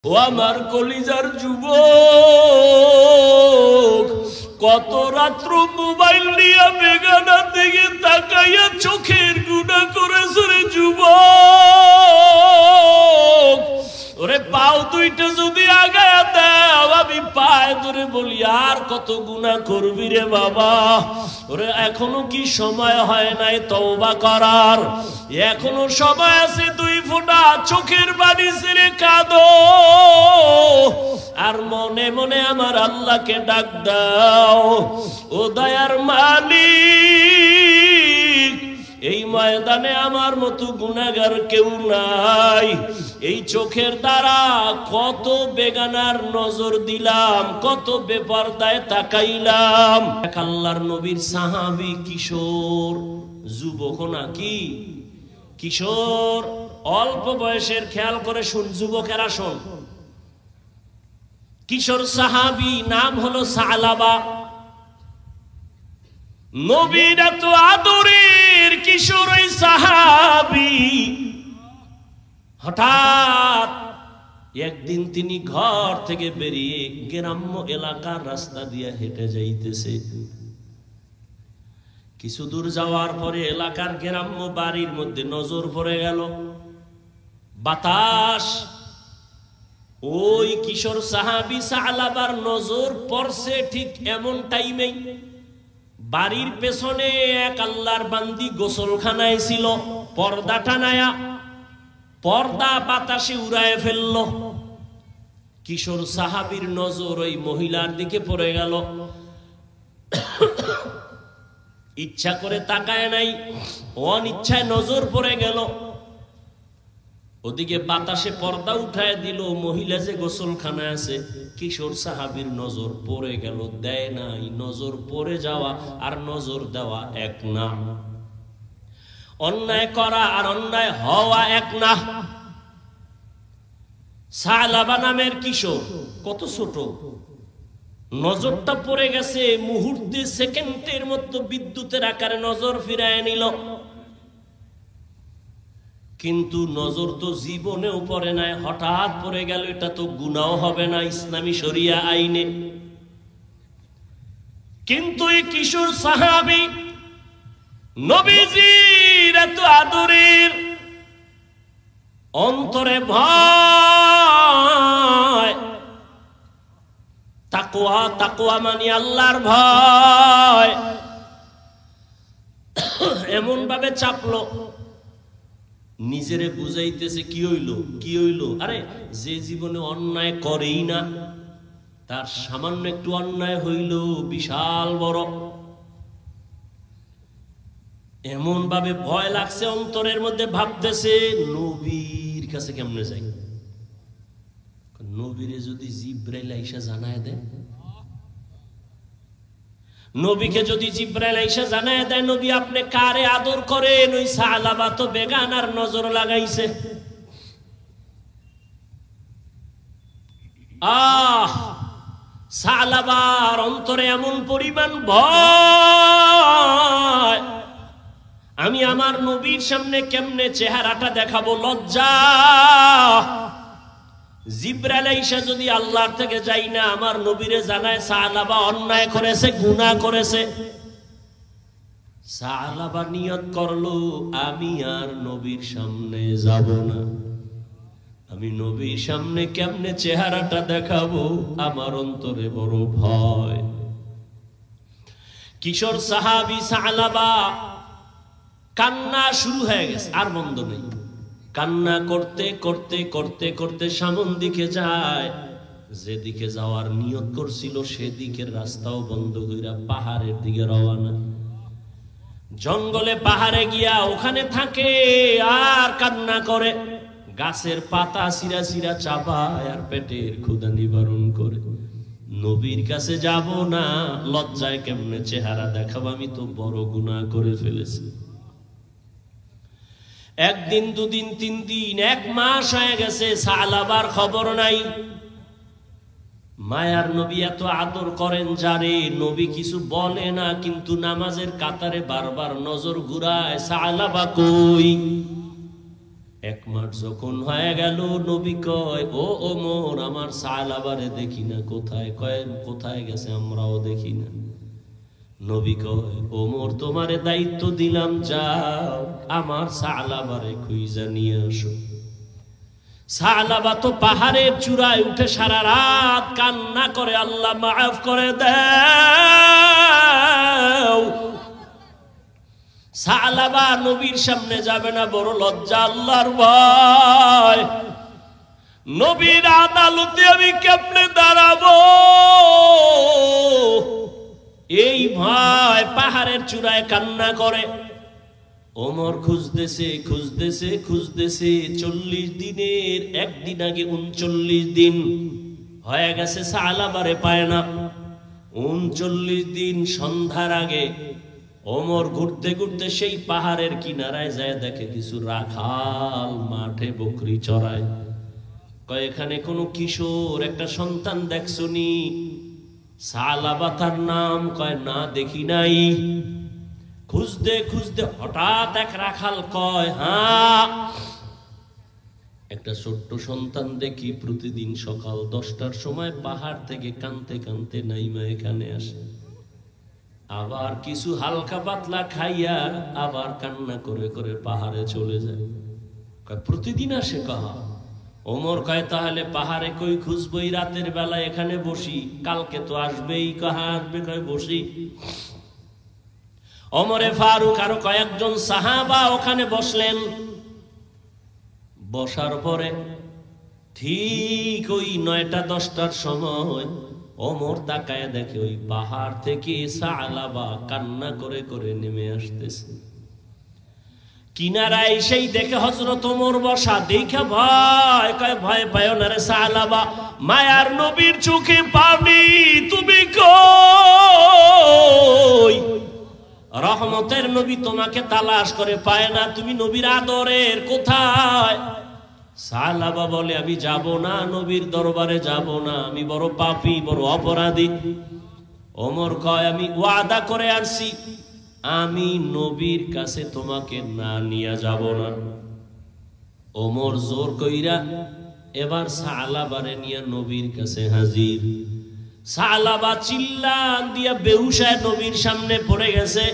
ও আমার কলিজার যুবক, কত রাত্র মোবাইল নিয়ে বেগানার দিকে তাকাইয়া চোখের গুণা করেছে রে যুবক। ওরে পাও দুইটা যদি আগায়া দাও, আমি পায়ে ধরে বলি আর কত গুনাহ করবি রে বাবা। ওরে এখনো কি সময় হয় নাই তওবা করার? এখনো সময় আছে, দুই ফোঁটা চোখের পানি ছেড়ে কাঁদো আর মনে মনে আমার আল্লাহকে ডাক দাও। ও দয়ার মালিক, এই ময়দানে আমার মতো গুনাহগার কেউ নাই। এই চোখের দ্বারা কত বেগানার নজর দিলাম, কত বেপরদায় তাকাইলাম। এক আল্লাহর নবীর সাহাবী কিশোর, যুবক নাকি কিশোর, অল্প বয়সের, খেয়াল করে শুন যুবকেরা শোন। কিশোর সাহাবী, নাম হলো সালাবা। নবীর এত আদরের কিশোর ওই সাহাবী, হঠাৎ একদিন তিনি ঘর থেকে বেরিয়ে গ্রাম্য এলাকার রাস্তা দিয়ে হেঁটে যাইতেছে। কিছু দূর যাওয়ার পরে এলাকার গ্রাম্য বাড়ির মধ্যে নজর পড়ে গেল। বাতাস ওই কিশোর সাহাবী সালাবার নজর পড়ছে ঠিক এমন টাইমেই বাড়ির পেছনে এক আল্লাহর বান্দি গোসলখানায় ছিল। পর্দা টানায়া পর্দা বাতাসে উড়ায় ফেলল। কিশোর সাহাবীর নজর ওই মহিলার দিকে পড়ে গেল। ইচ্ছা করে তাকায় নাই, অনিচ্ছায় নজর পড়ে গেল। ওদিকে বাতাসে পর্দা উঠায় দিল, মহিলা যে গোসলখানায় আছে। কিশোর সাহাবীর নজর পড়ে গেল, দেয় নাই। নজর পড়ে যাওয়া আর নজর দেওয়া এক না। অন্যায় করা আর অন্যায় হওয়া এক না। সালাবা নামের কিশোর, কত ছোট, নজরটা পড়ে গেছে। মুহূর্তে, সেকেন্ডের মতো বিদ্যুতের আকারে নজর ফিরায় নিল। কিন্তু নজর তো জীবনেও পড়ে নাই, হঠাৎ পড়ে গেল। এটা তো গুনাহ হবে না ইসলামী শরিয়া আইনে। কিন্তু এই কিশোর সাহাবী নবীজির এত আদরের, অন্তরে ভয়, তাকওয়া, তাকওয়া মানে আল্লাহর ভয়, এমন ভাবে চাপলো, নিজেরে বুঝাইতেছে কি হইল, কি হইল। আরে যে জীবনে অন্যায় করেই না, তার সামান্য একটু অন্যায় হইল বিশাল বড়। এমন ভাবে ভয় লাগছে অন্তরের মধ্যে, ভাবতেছে নবীর কাছে কেমনে যাই। নবীরে যদি জিব্রাইল আইসা জানায় দেয়, নবীকে যদি জিব্রাইল আইসা জানায় দেয় নবী আপনি কারে আদর করেন, ওই সালাবা তো বেগানার নজর লাগাইছে। সালাবার অন্তরে এমন পরিমাণ ভয়, আমি আমার নবীর সামনে কেমনে চেহারাটা দেখাবো, লজ্জা। জিব্রাইল আইসা যদি আল্লাহর থেকে যাই না আমার নবীরে জানায় সালাবা অন্যায় করেছে, গুনাহ করেছে। সালাবা নিয়ত করলো আমি আর নবীর সামনে যাব না। আমি নবীর সামনে কেমনে চেহারাটা দেখাবো, আমার অন্তরে বড় ভয়। কিশোর সাহাবী সালাবা কান্না শুরু হয়ে গেছে, আর বন্ধ নেই। কান্না করতে করতে করতে করতে সামন দিকে যায়। যেদিকে যাওয়ার নিয়ত করছিল সেদিকের রাস্তাও বন্ধ কইরা পাহাড়ের দিকে রওনা। জঙ্গলে পাহাড়ে গিয়া ওখানে থাকে আর কান্না করে। গাছের পাতা চিরা চিরা চাবায় আর পেটের ক্ষুধা নিবারণ করে। নবীর কাছে যাব না, লজ্জায় কেমনে চেহারা দেখাবো, আমি তো বড় গুনাহ করে ফেলেছি। একদিন, দুদিন, 3 দিন, 1 মাস হয়ে গেছে, সালাবার খবর নাই। মায়ার নবী এত আদর করেন যারে, নবী কিছু বলে না, কিন্তু নামাজের কাতারে বারবার নজর ঘুরায়, সালাবা কই। এক মাস যখন হয়ে গেল, নবী কয় ও ওমর, আমার সালাবারে দেখি না কোথায়? কয় কোথায় গেছে আমরাও দেখি না। নবী কয় ওমর, তোমারে দায়িত্ব দিলাম, যাও আমার সালাবারে খুঁজা নিয়ে আসো। সালাবা তো পাহাড়ের চূড়ায় উঠে সারা রাত কান্না করে, আল্লাহ মাফ করে দাও। সালাবা নবীর সামনে যাবে না, বড় লজ্জা, আল্লাহর ভয়। নবীর আদালতে আমি কেমনে দাঁড়াবো, এই ভয় পাহাড়ের চূড়ায় কান্না করে। ওমর খুঁজতেছে খুঁজতেছে খুঁজতেছে, 40 দিনের একদিন আগে 39 দিন হয়ে গেছে, সালাবারে পায় না। 39 দিন সন্ধ্যার আগে ওমর ঘুরতে ঘুরতে সেই পাহাড়ের কিনারায় যায়, দেখে কিছু রাখাল মাঠে বকরি চড়ায়। কয় এখানে কোনো কিশোর একটা সন্তান দেখছনি? সালাবা তার নাম। কয় না, দেখি নাই। খুঁজতে খুঁজতে হঠাৎ এক রাখাল কয়, হ্যাঁ একটা ছোট্ট সন্তান দেখি প্রতিদিন সকাল 10টার সময় পাহাড় থেকে কানতে কানতে নাইমা এখানে আসে, আবার কিছু হালকা পাতলা খাইয়া আবার কান্না করে করে পাহাড়ে চলে যায়। কয় প্রতিদিন আসে? কাহা? ওমর কয় তাহলে পাহাড়ে কই খুঁজবই, রাতের বেলা এখানে বসি, কালকে তো আসবেই। কাহা আসবে? কয় বসি। ওমরে ফারুক আরো কয়েকজন সাহাবা ওখানে বসলেন। বসার পরে ঠিক ওই 9টা 10টার সময় ওমর তাকায় দেখে ওই পাহাড় থেকে সালাবা কান্না করে করে নেমে আসতেছে। কিনারায় সেই দেখে হযরত ওমর বসা, দেখে ভয়। কয় ভয় পায় না রে সালাবা, মায়ার নবীর চোখে পানি, তুমি কই? রহমতের নবী তোমাকে তালাশ করে পায় না, তুমি নবীর আদরের কোথায়? সালাবা বলে আমি যাব না, নবীর দরবারে যাব না, আমি বড় পাপী, বড় অপরাধী। ওমর কয় আমি ওয়াদা করে আসছি, আমি নবীর কাছে তোমাকে না নিয়ে যাব না। ওমর জোর কইরা এবার সালাবারে নিয়ে নবীর কাছে হাজির। সালাবা চিল্লান দিয়া বেহুশায় নবীর সামনে পড়ে গেছে।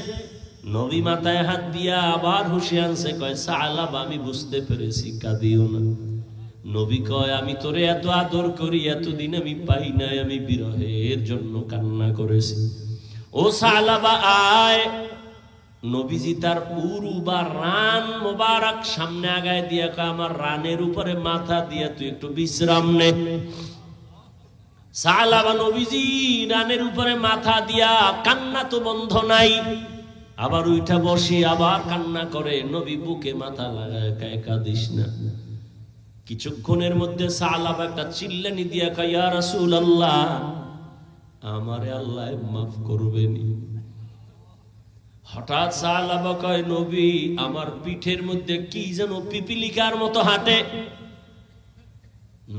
নবী মাথায় হাত দিয়া আবার হুঁশে আনছে। কয় সালাবা আমি বুঝতে পেরেছি, কাঁদিও না। নবী কয় আমি তোরে এত আদর করি, এতদিন আমি পাই নাই, আমি বিরহের জন্য কান্না করেছি। ও সালাবা আয়। নবীজি তার উরু বা রান মোবারক সামনে আগায় দিয়া কয় আমার রানের উপরে মাথা দিয়া তুই একটু বিশ্রাম নে। সালাবা নবীজি রানের উপরে মাথা দিয়া, কান্না তো বন্ধ নাই, আবার উঠা বসে আবার কান্না করে। নবী বুকে মাথা লাগায় কয় কাঁদিস না। কিছুক্ষণের মধ্যে সালাবা একটা চিল্লানি দিয়া কয় ইয়া রাসূলুল্লাহ, আমারে আল্লাহ মাফ করবেনি। হঠাৎ সালাবা কয় নবী আমার পিঠের মধ্যে কি যেন পিপিলিকার মতো হাঁটে।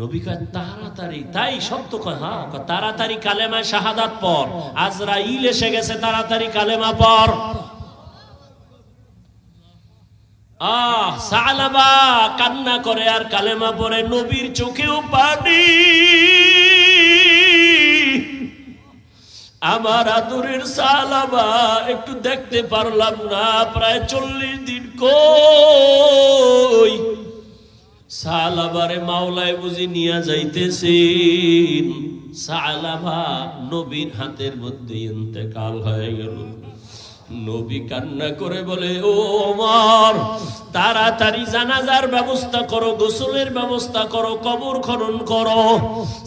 নবী কয় তাড়াতাড়ি? তাই সত্য? কয় হ্যাঁ। তাড়াতাড়ি কালেমা শাহাদাত পড়, আজরাইল এসে গেছে, তাড়াতাড়ি কালেমা পড়। সালাবা কান্না করে আর কালেমা পড়ে। নবীর চোখেও পানি। আমার আদরের সালাবা একটু দেখতে পারলাম না, প্রায় 40 দিন কই? সালাবারে মাওলায় বুঝি নিয়ে যাইতেছেন। সালাবা নবীর হাতের মধ্যে ইন্তেকাল হয়ে গেল। নবী কান্না করে বলে ও ওমর, তাড়াতাড়ি জানাজার ব্যবস্থা করো, গোসলের ব্যবস্থা করো, কবর খনন করো।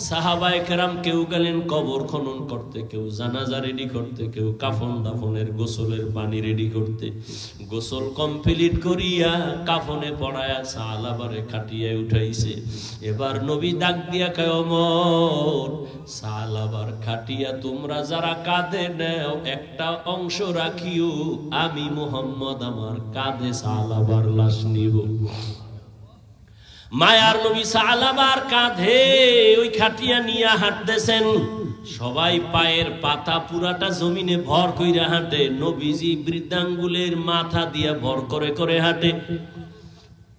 সাহাবায়ে কেরাম কেউ গেলেন কবর খনন করতে, কেউ জানাজা রেডি করতে, কেউ কাফন দাফনের গোসলের পানি রেডি করতে। গোসল কমপ্লিট করিয়া কাফনে পড়ায়া সালাবারে খাটিয়ে উঠাইছে। এবার নবী ডাক দিয়া কয় ওমর, সালাবার খাটিয়া তোমরা যারা কাঁধে নেও একটা অংশ রাখি, আমি মুহাম্মদ আমার কাঁধে সালাবার লাশ নিব। মায়ার নবী সালাবার কাঁধে ওই খাটিয়া নিয়ে হাঁটতেছেন। সবাই পায়ের পাতা পুরাটা জমিনে ভর কইরা হাঁটে। নবীজি বৃদ্ধাঙ্গুলের মাথা দিয়া ভর করে করে হাঁটে।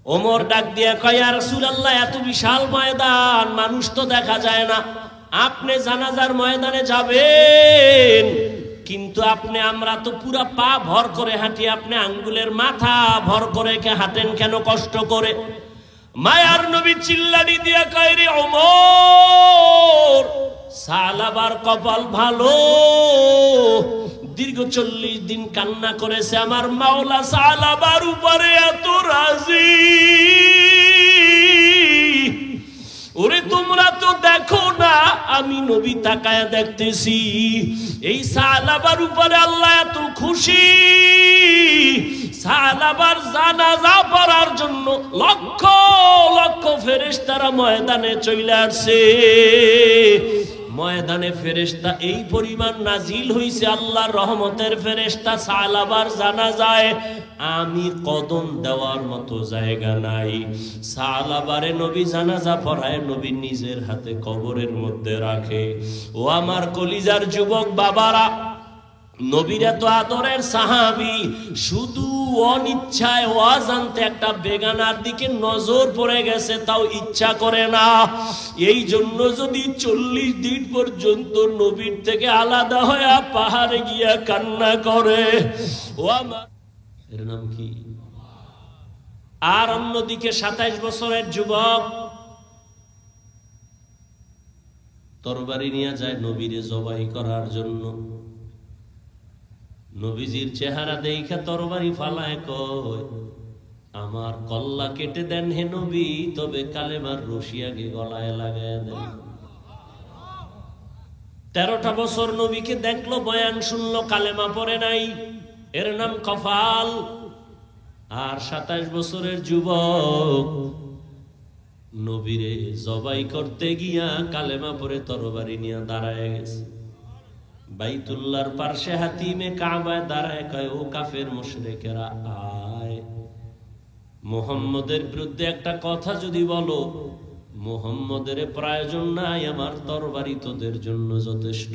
ওমর ডাক দিয়ে কয়, ইয়া রাসূলুল্লাহ, এত বিশাল ময়দান, মানুষ তো দেখা যায় না, আপনি জানাজার ময়দানে যাবেন, কিন্তু আমরা তো পুরা পা ভর করে হাঁটি, আপনি আঙ্গুলের মাথা ভর করে হাঁটেন কেন কষ্ট করে? মায়ার নবী চিল্লানি দিয়া কয়, রে ওমর, সালাবার কপাল ভালো, দীর্ঘ 40 দিন কান্না করেছে, আমার মাওলা সালাবার উপরে এত রাজি। ওরে তোমরা তো দেখো না, আমি নবী তাকায়া দেখতেছি, এই সালাবার উপরে আল্লাহ এত খুশি, সালাবার জানাজা পড়ার জন্য লক্ষ লক্ষ ফেরেশতারা ময়দানে চলে আসছে। ময়দানে ফেরেশতা এই পরিমাণ নাজিল হইছে, আল্লাহর রহমতের ফেরেশতা সালাবার জানাজায় আমি কদম দেওয়ার মতো জায়গা নাই। সালাবারে নবী জানাজা পড়ায়, নবী নিজের হাতে কবরের মধ্যে রাখে। ও আমার কলিজার যুবক বাবারা, নবীর এত আদরের সাহাবী, শুধু অনিচ্ছায় অজান্তে একটা বেগানার দিকে নজর পড়ে গেছে, তাও ইচ্ছা করে না। এই জন্য যদি 40 দিন পর্যন্ত নবীর থেকে আলাদা হয়ে পাহাড়ে গিয়া কান্না করে। ও আমার, এর নাম কি? আর অন্যদিকে 27 বছরের যুবক তরবারি নিয়ে যায় নবীরে জবাই করার জন্য। নবীজির চেহারা দেখে তরবারি ফালায়, কয়, আমার কল্লা কেটে দেন হে নবী, তবে কালেমার রশি আগে গলায় লাগায় দেন। 13টা বছর নবীকে দেখলো, বয়ান শুনলো, কালেমা পড়ে নাই, এর নাম কফাল। আর 27 বছরের যুবক নবীরে জবাই করতে গিয়া কালেমা পড়ে তরবারি নিয়ে দাঁড়ায় গেছে। বাইতুল্লাহর পার্শ্বে হাতিমে কাবায় দাঁড়ায়, কয়, ও কাফের মুশরিকেরা, আয়, মুহাম্মদের বিরুদ্ধে একটা কথা যদি বলো, মুহাম্মদের প্রয়োজন নাই, আমার তরবারি তোদের জন্য যথেষ্ট।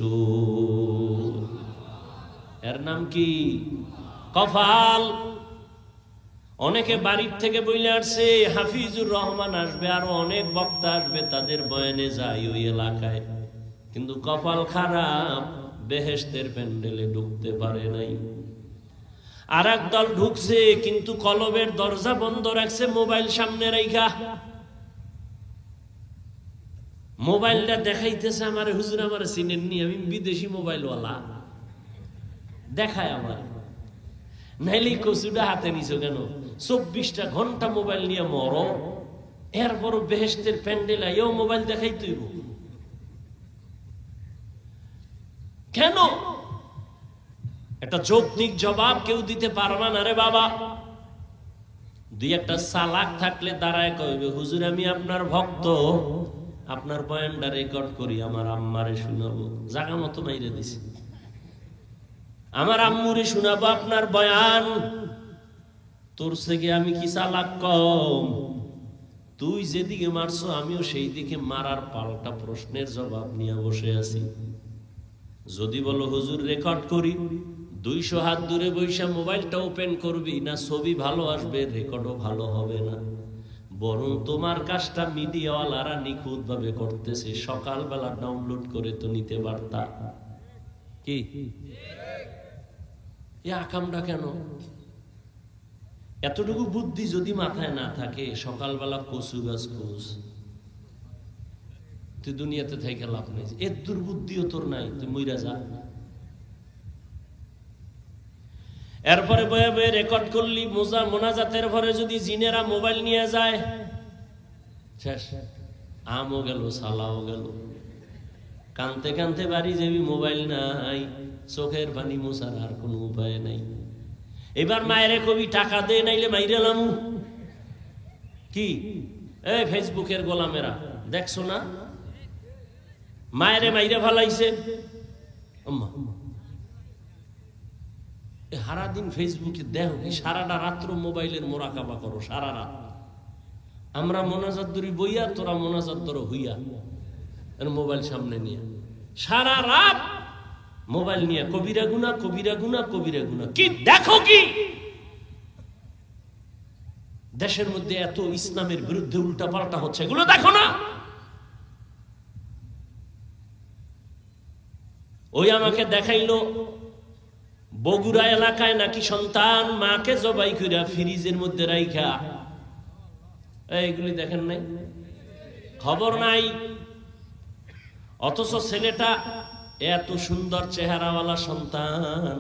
এর নাম কি? কফাল। অনেকে বাড়ির থেকে বইলে আসছে, হাফিজুর রহমান আসবে, আরো অনেক বক্তা আসবে, তাদের বয়ানে যায় ওই এলাকায়, কিন্তু কপাল খারাপ, বেহেশতের প্যান্ডেলে ঢুকতে পারে নাই। আর এক দল ঢুকছে, কিন্তু কলবের দরজা বন্ধ রাখছে, মোবাইল সামনে রাইখা। মোবাইলটা দেখাইতেছে, আমার হুজুর আমার চিনেননি, আমি বিদেশি মোবাইলওয়ালা, দেখায় আমার। নাইলে কচুটা হাতে নিছো কেন? 24টা ঘন্টা মোবাইল নিয়ে মরো, এরপরও বেহেশতের প্যান্ডেল আইও মোবাইল দেখাই তুইব কেন? একটা যৌক্তিক জবাব কেউ দিতে পারবা না রে বাবা। দুই একটা সালাক থাকলে দাঁড়ায় কইবে, হুজুর আমি আপনার ভক্ত, আপনার বয়ানটা রেকর্ড করি, আমার আম্মারে শোনাবো। জায়গা মতো মাইরে দিছি, আমার আম্মুরে শোনাবো আপনার বয়ান। তোর থেকে আমি কি চালাক কম? তুই যেদিকে মারছো আমিও সেই দিকে মারার পাল্টা প্রশ্নের জবাব নিয়ে বসে আছি। যদি বলো হুজুর রেকর্ড করি, 200 হাত দূরে বৈশা মোবাইলটা ওপেন করবি না, ছবি ভালো আসবে, রেকর্ডও ভালো হবে না। বরং তোমার কাজটা মিডিয়াওয়ালারা নিখুঁত ভাবে করতেছে, সকালবেলা ডাউনলোড করে তো নিতে পারতা। কি এ আকামটা কেন? এতটুকু বুদ্ধি যদি মাথায় না থাকে, সকালবেলা কচু গাছ খোঁজ, তুই দুনিয়াতে থেকে লাভ নেই। এর দুর্বুদ্ধিও তোর নাই, তুই মইরা যা। এরপরে বয়ে বয়ে রেকর্ড করলি, মোনাজাতের পরে যদি জিনেরা মোবাইল নিয়ে যায়, শেষ, আমও গেল, সালাও গেল। কানতে কানতে বাড়ি যাবি, মোবাইল নাই, চোখের পানি মোছার আর কোনো উপায় নাই। এবার মায়েরে কবি টাকা দে, নাইলে মাইরে লামু। কি এই ফেসবুকের গোলামেরা দেখছো না, মায়েরে মাইরে ফালাইছে। সারাদিন ফেসবুকে দেখো কি, সারাটা রাত্র মোবাইলের মোরাকাবা করো, সারা রাত। আমরা মোনাজাত ধরি বইয়া, তোরা মোনাজাত ধরো হইয়া, মোবাইল সামনে নিয়ে সারা রাত মোবাইল নিয়ে কবিরা গুনা, কবিরা গুনা, কবিরা গুনা। কি দেখো কি দেশের মধ্যে এত ইসলামের বিরুদ্ধে উল্টা পাল্টা হচ্ছে, এগুলো দেখো না? ওই আমাকে দেখাইলো বগুড়া এলাকায় নাকি সন্তান মাকে জবাই কইরা ফ্রিজের মধ্যে রাইখা, এইগুলি দেখেন নাই? খবর নাই। অথচ ছেলেটা এত সুন্দর চেহারাওয়ালা সন্তান,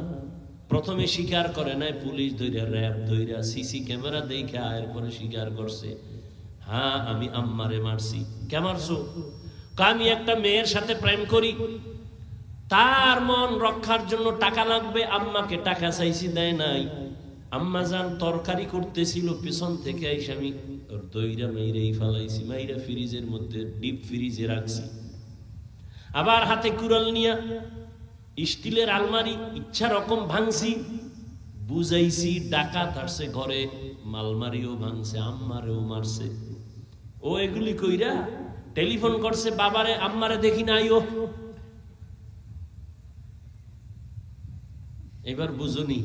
প্রথমে স্বীকার করে নাই, পুলিশ ধইরা, র‍্যাব ধইরা, সিসি ক্যামেরা দেখা এরপরে স্বীকার করছে, হ্যাঁ আমি আম্মারে মারছি। কে মারছো? আমি একটা মেয়ের সাথে প্রেম করি, তার মন রক্ষার জন্য টাকা লাগবে, আম্মাকে টাকা চাইছি, দেয় নাই। আম্মা জান তরকারি করতেছিল, পেছন থেকে আইসা আমি দইরা মাইরাই ফালাইছি, মাইরা ফ্রিজের মধ্যে ডিপ ফ্রিজে রাখছি। আবার হাতে কুড়াল নিয়া স্টিলের আলমারি ইচ্ছা রকম ভাঙছি, বুঝাইছি ডাকাত আসছে ঘরে, মালমারিও ভাঙছে, আম্মারেও মারছে। ও এগুলি কইরা টেলিফোন করছে বাবারে, আম্মারে দেখি নাই। ও এবার বুঝুনি,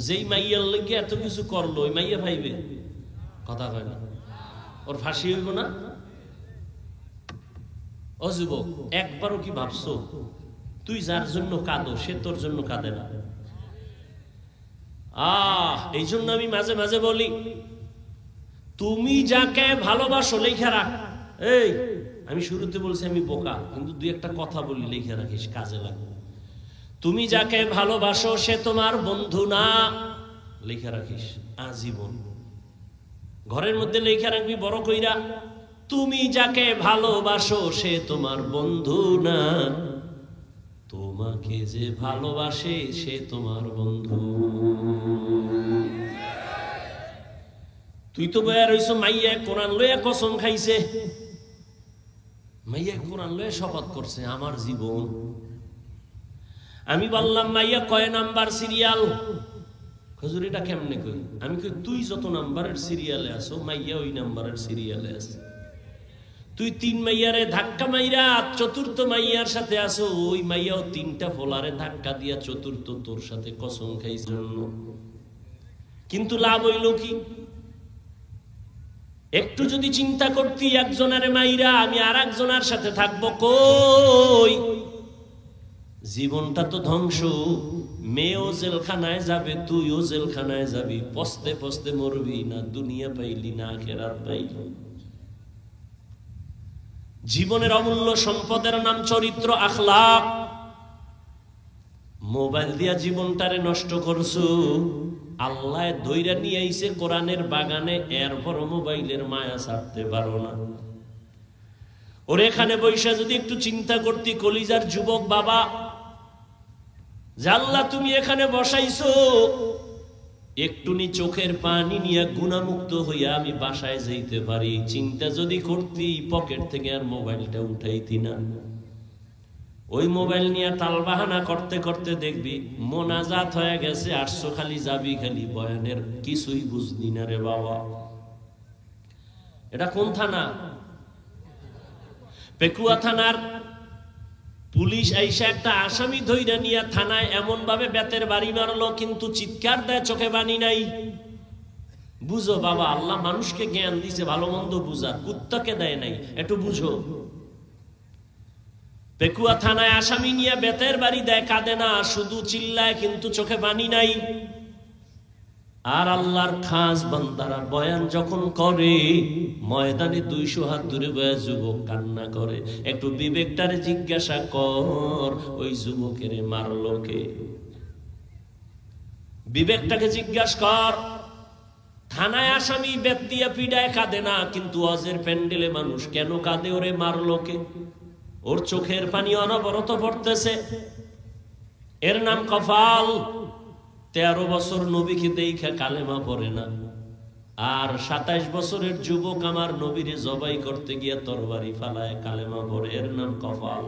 যেই মাইয়ার লেগে এত কিছু করলো, ওই মাইয়া ভাইবে কথা কয় না, ওর ফাঁসি হইব না? ও যুবক, একবারও কি ভাবছো তুই যার জন্য কাঁদো সে তোর জন্য কাঁদে না? এই জন্য আমি মাঝে মাঝে বলি, তুমি যাকে ভালোবাসো লেখা রাখ। এই আমি শুরুতে বলছি আমি বোকা, কিন্তু দুই একটা কথা বলি, লেখা রাখিস, কাজে লাগবে। তুমি যাকে ভালোবাসো সে তোমার বন্ধু না, লেখা রাখিস আজীবন। ঘরের মধ্যে লেখা রাখবি বড় কইরা, তুমি যাকে ভালোবাসো সে তোমার বন্ধু না, তোমাকে যে ভালোবাসে সে তোমার বন্ধু। তুই তো বয়া রইছ মাইয়া কোরআন লইয়া কসম খাইছে, মাইয়া কোরআন লইয়া শপথ করছে আমার জীবন। আমি বললাম মাইয়া কয় নাম্বার সিরিয়াল? হুজুর এটা কেমনে কই? আমি কই তুই যত নাম্বারের সিরিয়ালে আছো মাইয়া ওই নাম্বারের সিরিয়ালে আছে। তুই 3 মাইয়ারে ধাক্কা মাইরা 4র্থ মাইয়ার সাথে আছো, ওই মাইয়াও 3টা ফোলারে ধাক্কা দিয়া 4র্থ তোর সাথে কসম খাইছে জন্য। কিন্তু লাভ হইল কি? একটু যদি চিন্তা করতি একজনের মাইরা আমি আর একজনের সাথে থাকবো, কই জীবনটা তো ধ্বংস। মেয়েও জেলখানায় যাবে, তুইও জেলখানায় যাবি, পস্তে পস্তে মরবি, না দুনিয়া পাইলি না আখিরাত পাইলি। জীবনের অমূল্য সম্পদের নাম চরিত্র, আখলাক। মোবাইল দিয়া জীবনটারে নষ্ট করছো। আল্লাহ ধইরা নিয়ে আইছে কোরআনের বাগানে, এরপর মোবাইলের মায়া ছাড়তে পারো না। ওর এখানে বৈশা যদি একটু চিন্তা করতি কলিজার যুবক বাবা, যে আল্লাহ তুমি এখানে বসাইছো, একটুনি চোখের পানি নিয়ে গুনাহমুক্ত হইয়া আমি বাসায় যাইতে পারি, চিন্তা যদি করতি পকেট থেকে আর মোবাইলটা উঠাইতি না। ওই মোবাইল নিয়ে টালবাহানা করতে করতে দেখবি মোনাজাত হয়ে গেছে, 800 খালি যাবি খালি বয়ানের, কিছুই বুঝলি না রে বাবা। এটা কোন থানা? পেকুয়া থানার পুলিশ আইসা একটা আসামি ধইরা নিয়ে থানায় এমন ভাবে বেতের বাড়ি মারলো, কিন্তু চিৎকার দেয় চোখে বানি নাই। বুঝো বাবা, আল্লাহ মানুষকে জ্ঞান দিছে ভালো মন্দ বুঝার, কুত্তাকে দেয় নাই, একটু বুঝো। পেকুয়া থানায় আসামি নিয়ে বেতের বাড়ি দেয়, কাঁদে না, শুধু চিল্লায়, কিন্তু চোখে বানি নাই। আর আল্লাহর খাস বান্দারা বয়ান যখন করে, ময়দানে 200 হাত দূরে বয়া যুবক কান্না করে। একটু বিবেকটারে জিজ্ঞাসা কর, ওই যুবকের মারলো কে? বিবেকটাকে জিজ্ঞাসা কর। থানায় আসামি বেত দিয়া পিডায় কাঁদে না, কিন্তু ওয়াজের প্যান্ডেলে মানুষ কেন কাঁদে? ওরে মারলো কে? ওর চোখের পানি অনবরত পড়তেছে। এর নাম কফাল। 13 বছর নবীকে দেখা কালেমা পড়ে না, আর 27 বছরের যুবক আমার নবীরে জবাই করতে গিয়ে তরবারি ফালায় কালেমা পড়ে। এর নাম কফাল।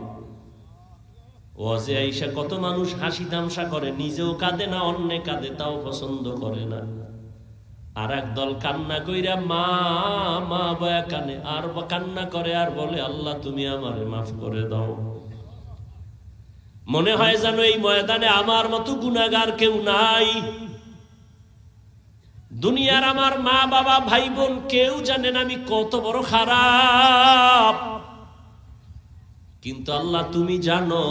ওয়াজে আইসা কত মানুষ হাসি তামসা করে, নিজেও কাঁদে না, অন্যে কাঁদে তাও পছন্দ করে না। আর একদল কান্না কইরা মা মা বয়া কানে, আর কান্না করে আর বলে আল্লাহ তুমি আমারে মাফ করে দাও। মনে হয় যেন এই ময়দানে আমার মতো গুনাহগার কেউ নাই। দুনিয়ার আমার মা বাবা ভাই বোন কেউ জানে না আমি কত বড় খারাপ, কিন্তু আল্লাহ তুমি জানো।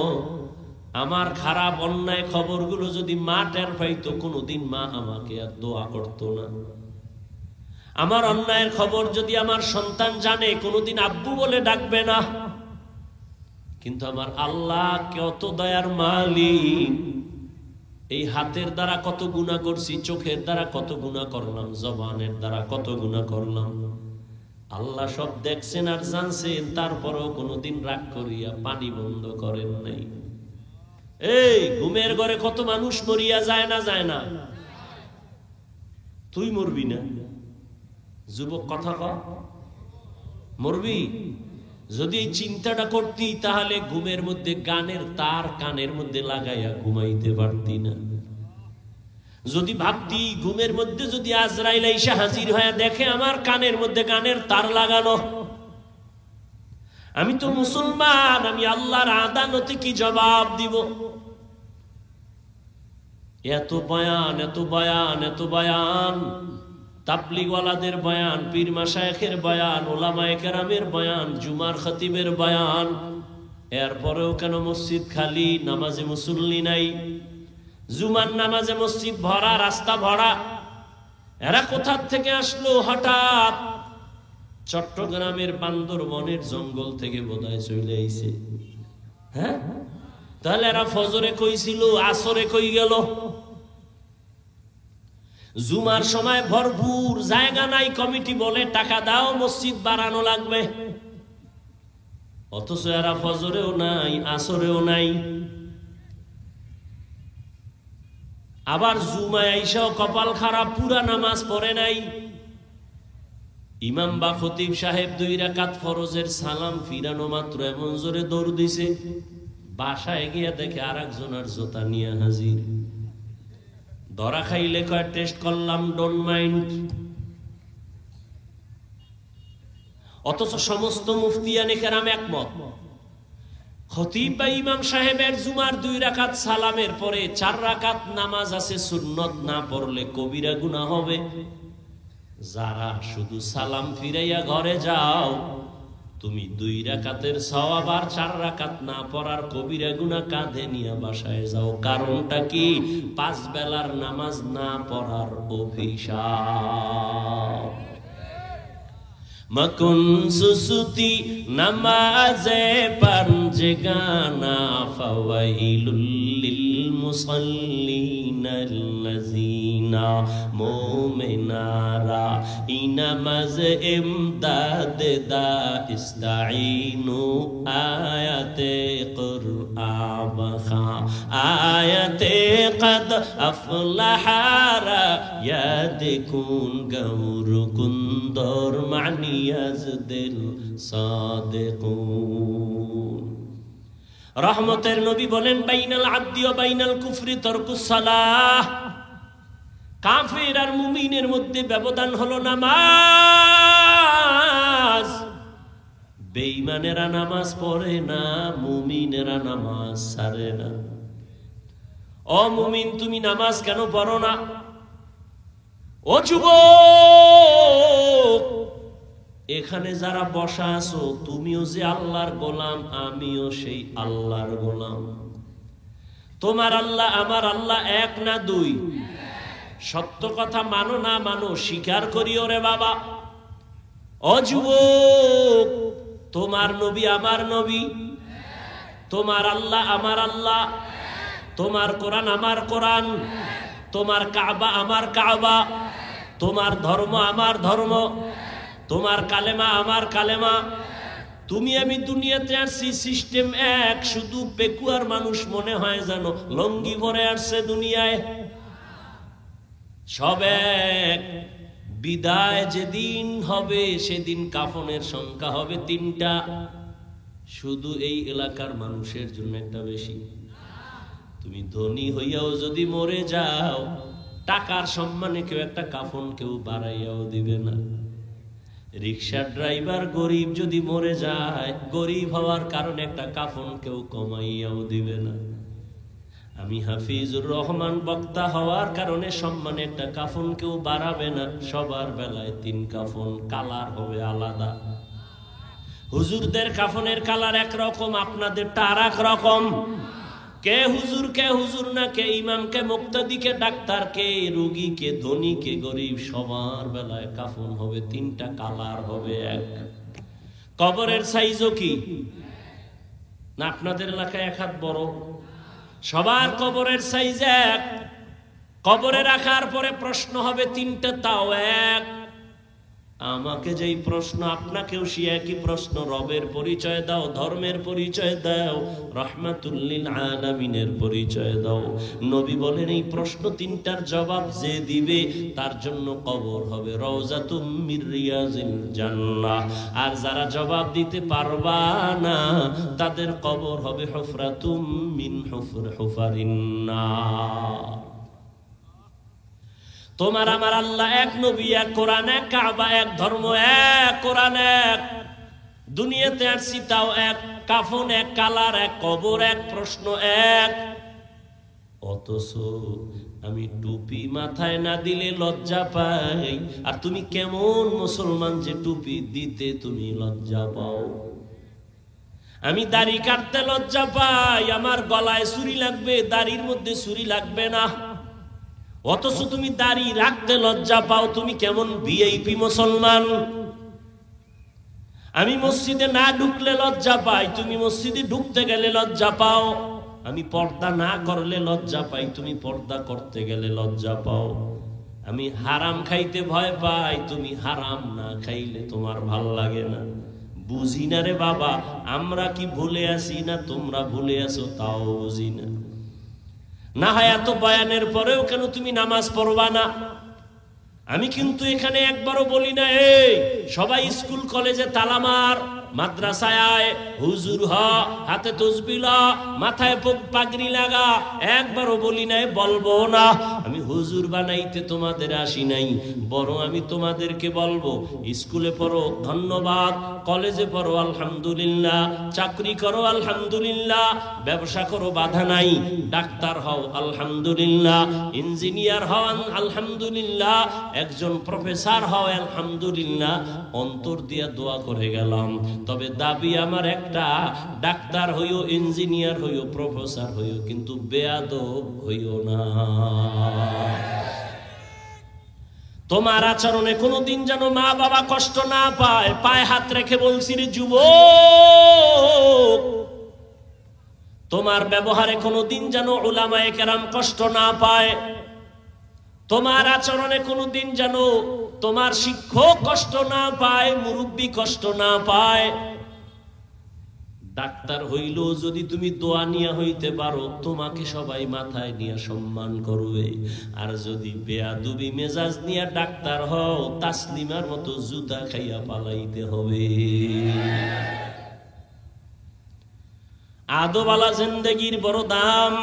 আমার খারাপ অন্যায় খবরগুলো যদি মা টের পাইতো, কোনোদিন মা আমাকে আর দোয়া করতো না। আমার অন্যায়ের খবর যদি আমার সন্তান জানে, কোনোদিন আব্বু বলে ডাকবে না। কিন্তু আমার আল্লাহ কত দয়ার মালিক। এই হাতের দ্বারা কত গুনাহ করছি, চোখের দ্বারা কত গুনাহ করলাম, জবানের দ্বারা কত গুনাহ করলাম, আল্লাহ সব দেখছেন আর জানছেন। তারপরেও কোনোদিন রাগ করিয়া পানি বন্ধ করেন নাই। এই ঘুমের ঘরে কত মানুষ মরিয়া যায় না, যায় না? তুই মরবি না? যুবক কথা ক, মরবি? যদি এই চিন্তাটা করতি, তাহলে ঘুমের মধ্যে গানের তার কানের মধ্যে লাগাইয়া ঘুমাইতে পারতি না। যদি ভাবতি ঘুমের মধ্যে যদি আজরাইল আইসা হাজির হয়ে দেখে আমার কানের মধ্যে গানের তার লাগানো, আমি তো মুসলমান, আমি আল্লাহর আদালতে কি জবাব দিব? এত বয়ান, এত বয়ান, এত বয়ান, তাবলীগওয়ালাদের বয়ান, পীর মাশায়েখের বয়ান, উলামায়ে কেরামের বয়ান, জুমার খতিবের বয়ান, এরপরেও কেন মসজিদ খালি, নামাজে মুসল্লি নাই? জুমার নামাজে মসজিদ ভরা, রাস্তা ভরা। এরা কোথা থেকে আসলো হঠাৎ? চট্টগ্রামের বান্দরবনের জঙ্গল থেকে বোধহয় চলে আইছে। হ্যাঁ, তাহলে এরা ফজরে কইছিল, আসরে কই গেল? জুমার সময় ভরপুর, জায়গা নাই, কমিটি বলে টাকা দাও, মসজিদ বাড়ানো লাগবে। অথচ এরা ফজরেও নাই, আসরেও নাই। আবার জুমায় আইসাও কপাল খারাপ, পুরা নামাজ পড়ে নাই। ইমাম বা খতিব সাহেব 2 রাকাত ফরজের সালাম ফিরানো মাত্র এমন জোরে দৌড় দিছে, বাসায় গিয়া দেখে আরেকজনের জুতা নিয়ে হাজির। ধরা খাইলে কয় টেস্ট করলাম, ডোন্ট মাইন্ড। অথচ সমস্ত মুফতিয়ানে কেরাম একমত, খতিব বা ইমাম সাহেবের জুমার 2 রাকাত সালামের পরে 4 রাকাত নামাজ আছে সুন্নত, না পড়লে কবিরা গুনাহ হবে। যারা শুধু সালাম ফিরাইয়া ঘরে যাও, তুমি 2 রাকাতের সওয়াব আর 4 রাকাত না পড়ার কবিরা গুনাহ কাঁধে নিয়ে বাসায় যাও। কারণটা কি? 5 বেলার নামাজ না পড়ার অভিশাপ। মকুন সুসুতি নামাজে পাঞ্জগানা ফাওয়াইলুল লিল মুসাল্লিনাল্লাযিনা মুমিনারা ইনামাজ ইমদাদ দা ইস্তাঈনু আয়াতে কুরআন আয়াতে কদ আফলাহারা ইয়াদিকুন গৌর কুন্দর মানি রহমতের নবী বলেন, বাইনাল আবদি ওয়া বাইনাল কুফরি তারকুস সালাহ। কাফির আর মুমিনের মধ্যে ব্যবধান হলো নামাজ। বেঈমানেরা নামাজ পড়ে না, মুমিনেরা নামাজ ছাড়ে না। ও মুমিন, তুমি নামাজ কেন পড়ো না? ও যুবক, এখানে যারা বসা আছো, তুমিও যে আল্লাহর গোলাম, আমিও সেই আল্লাহর গোলাম। তোমার আল্লাহ আমার আল্লাহ এক না 2? সত্য কথা মানো না মানো, স্বীকার করিও রে বাবা। ও যুবক, তোমার নবী আমার নবী, তোমার আল্লাহ আমার আল্লাহ, তোমার কোরআন আমার কোরআন, তোমার কাবা আমার কাবা, তোমার ধর্ম আমার ধর্ম, তোমার কালেমা আমার কালেমা। তুমি আমি দুনিয়াতে আসছি, সিস্টেম এক, শুধু পেকুয়ার মানুষ মনে হয় জানো লঙ্গি ভরে আসছে দুনিয়ায়। সব এক। বিদায় যেদিন হবে সেদিন কাফনের সংখ্যা হবে 3টা। শুধু এই এলাকার মানুষের জন্য একটা বেশি। তুমি ধনী হইয়াও যদি মরে যাও, টাকার সম্মানে কেউ একটা কাফন কেউ বাড়াইয়াও দিবে না। রিকশার ড্রাইভার গরিব যদি মরে যায়, গরিব হওয়ার কারণে একটা কাফন কেউ কমাইয়াও দিবে না। আমি হাফিজুর রহমান বক্তা হওয়ার কারণে সম্মানে একটা কাফন কেউ বাড়াবে না, সবার বেলায় 3 কাফন, কালার হবে আলাদা। হুজুরদের কাফনের কালার একরকম, আপনাদেরটা আর এক রকম। কে হুজুর না, কে ইমাম, কে মুক্তাদি, কে ডাক্তার, কে রোগী, কে ধনী, কে গরিব, সবার বেলায় কাফন হবে 3টা, কালার হবে এক। কবরের সাইজও কি না? আপনাদের এলাকায় 1 হাত বড়, সবার কবরের সাইজ এক। কবরে রাখার পরে প্রশ্ন হবে 3টা, তাও এক। আমাকে যেই প্রশ্ন, আপনাকেও সে একই প্রশ্ন। রবের পরিচয় দাও, ধর্মের পরিচয় দাও, রাহমাতুল লিল আলামিনের পরিচয় দাও। নবী বলেন এই প্রশ্ন 3টার জবাব যে দিবে তার জন্য কবর হবে রওজাতুম মির রিয়াজিল জান্নাহ। আর যারা জবাব দিতে পারবা না তাদের কবর হবে হুফরাতুম মিন হুফারিন নার। তোমার আমার আল্লাহ এক, নবী এক, কোরআন এক, কাবা এক, ধর্ম এক, কোরআন এক, দুনিয়াতে আসছি তাও এক, কাফন এক, কালার এক, কবর এক, প্রশ্ন এক। অথচ আমি টুপি মাথায় না দিলে লজ্জা পাই, আর তুমি কেমন মুসলমান যে টুপি দিতে তুমি লজ্জা পাও? আমি দাড়ি কাটতে লজ্জা পাই, আমার গলায় ছুরি লাগবে, দাড়ির মধ্যে ছুরি লাগবে না। অথচ তুমি দাড়ি রাখতে লজ্জা পাও, তুমি কেমন ভিআইপি মুসলমান? আমি মসজিদে না ঢুকলে লজ্জা পাই, তুমি মসজিদে ঢুকতে গেলে লজ্জা পাও। আমি পর্দা না করলে লজ্জা পাই, তুমি পর্দা করতে গেলে লজ্জা পাও। আমি হারাম খাইতে ভয় পাই, তুমি হারাম না খাইলে তোমার ভাল লাগে না। বুঝি না রে বাবা, আমরা কি ভুলে আসি না তোমরা ভুলে আসো তাও বুঝি না। না হয় এত বয়ানের পরেও কেন তুমি নামাজ পড়বা না? আমি কিন্তু এখানে একবারও বলি না এই সবাই স্কুল কলেজে তালা মার, মাদ্রাসায় আয়, হুজুর হ, হাতে তসবিহ ল, মাথায় পাগড়ি লাগা, একবারও বলি নাই, বলবো না। আমি হুজুর বানাইতে তোমাদের আসি নাই, বরং আমি তোমাদেরকে বলবো স্কুলে পড়ো ধন্যবাদ, কলেজে পড়ো আলহামদুলিল্লাহ, চাকরি করো আলহামদুলিল্লাহ, ব্যবসা করো বাধা নাই, ডাক্তার হও আলহামদুলিল্লাহ, ইঞ্জিনিয়ার হও আলহামদুলিল্লাহ, একজন প্রফেসর হও আলহামদুলিল্লাহ। অন্তর দিয়া দোয়া করে গেলাম, তবে দাবি আমার একটা, ডাক্তার হইও, ইঞ্জিনিয়ার হইও, প্রফেসর হইও, কিন্তু বেয়াদব হইও না। তোমার আচরণে কোনোদিন যেন মা বাবা কষ্ট না পায়। পায়ে হাত রেখে বলছি রে যুবক, তোমার ব্যবহারে কোনোদিন যেন উলামায়ে কেরাম কষ্ট না পায়। তোমার আচরণে কোনোদিন যেন তোমার শিক্ষক কষ্ট না পায়, মুরব্বী কষ্ট না পায়। ডাক্তার হইলেও যদি তুমি দোয়া নিয়া হইতে পারো, তোমাকে সবাই মাথায় নিয়ে সম্মান করবে। আর যদি বেয়াদবি মেজাজ নিয়ে ডাক্তার হও, তাসলিমার মতো জুতা খাইয়া পালাইতে হবে। আদবালা জিন্দেগির বড় দাম।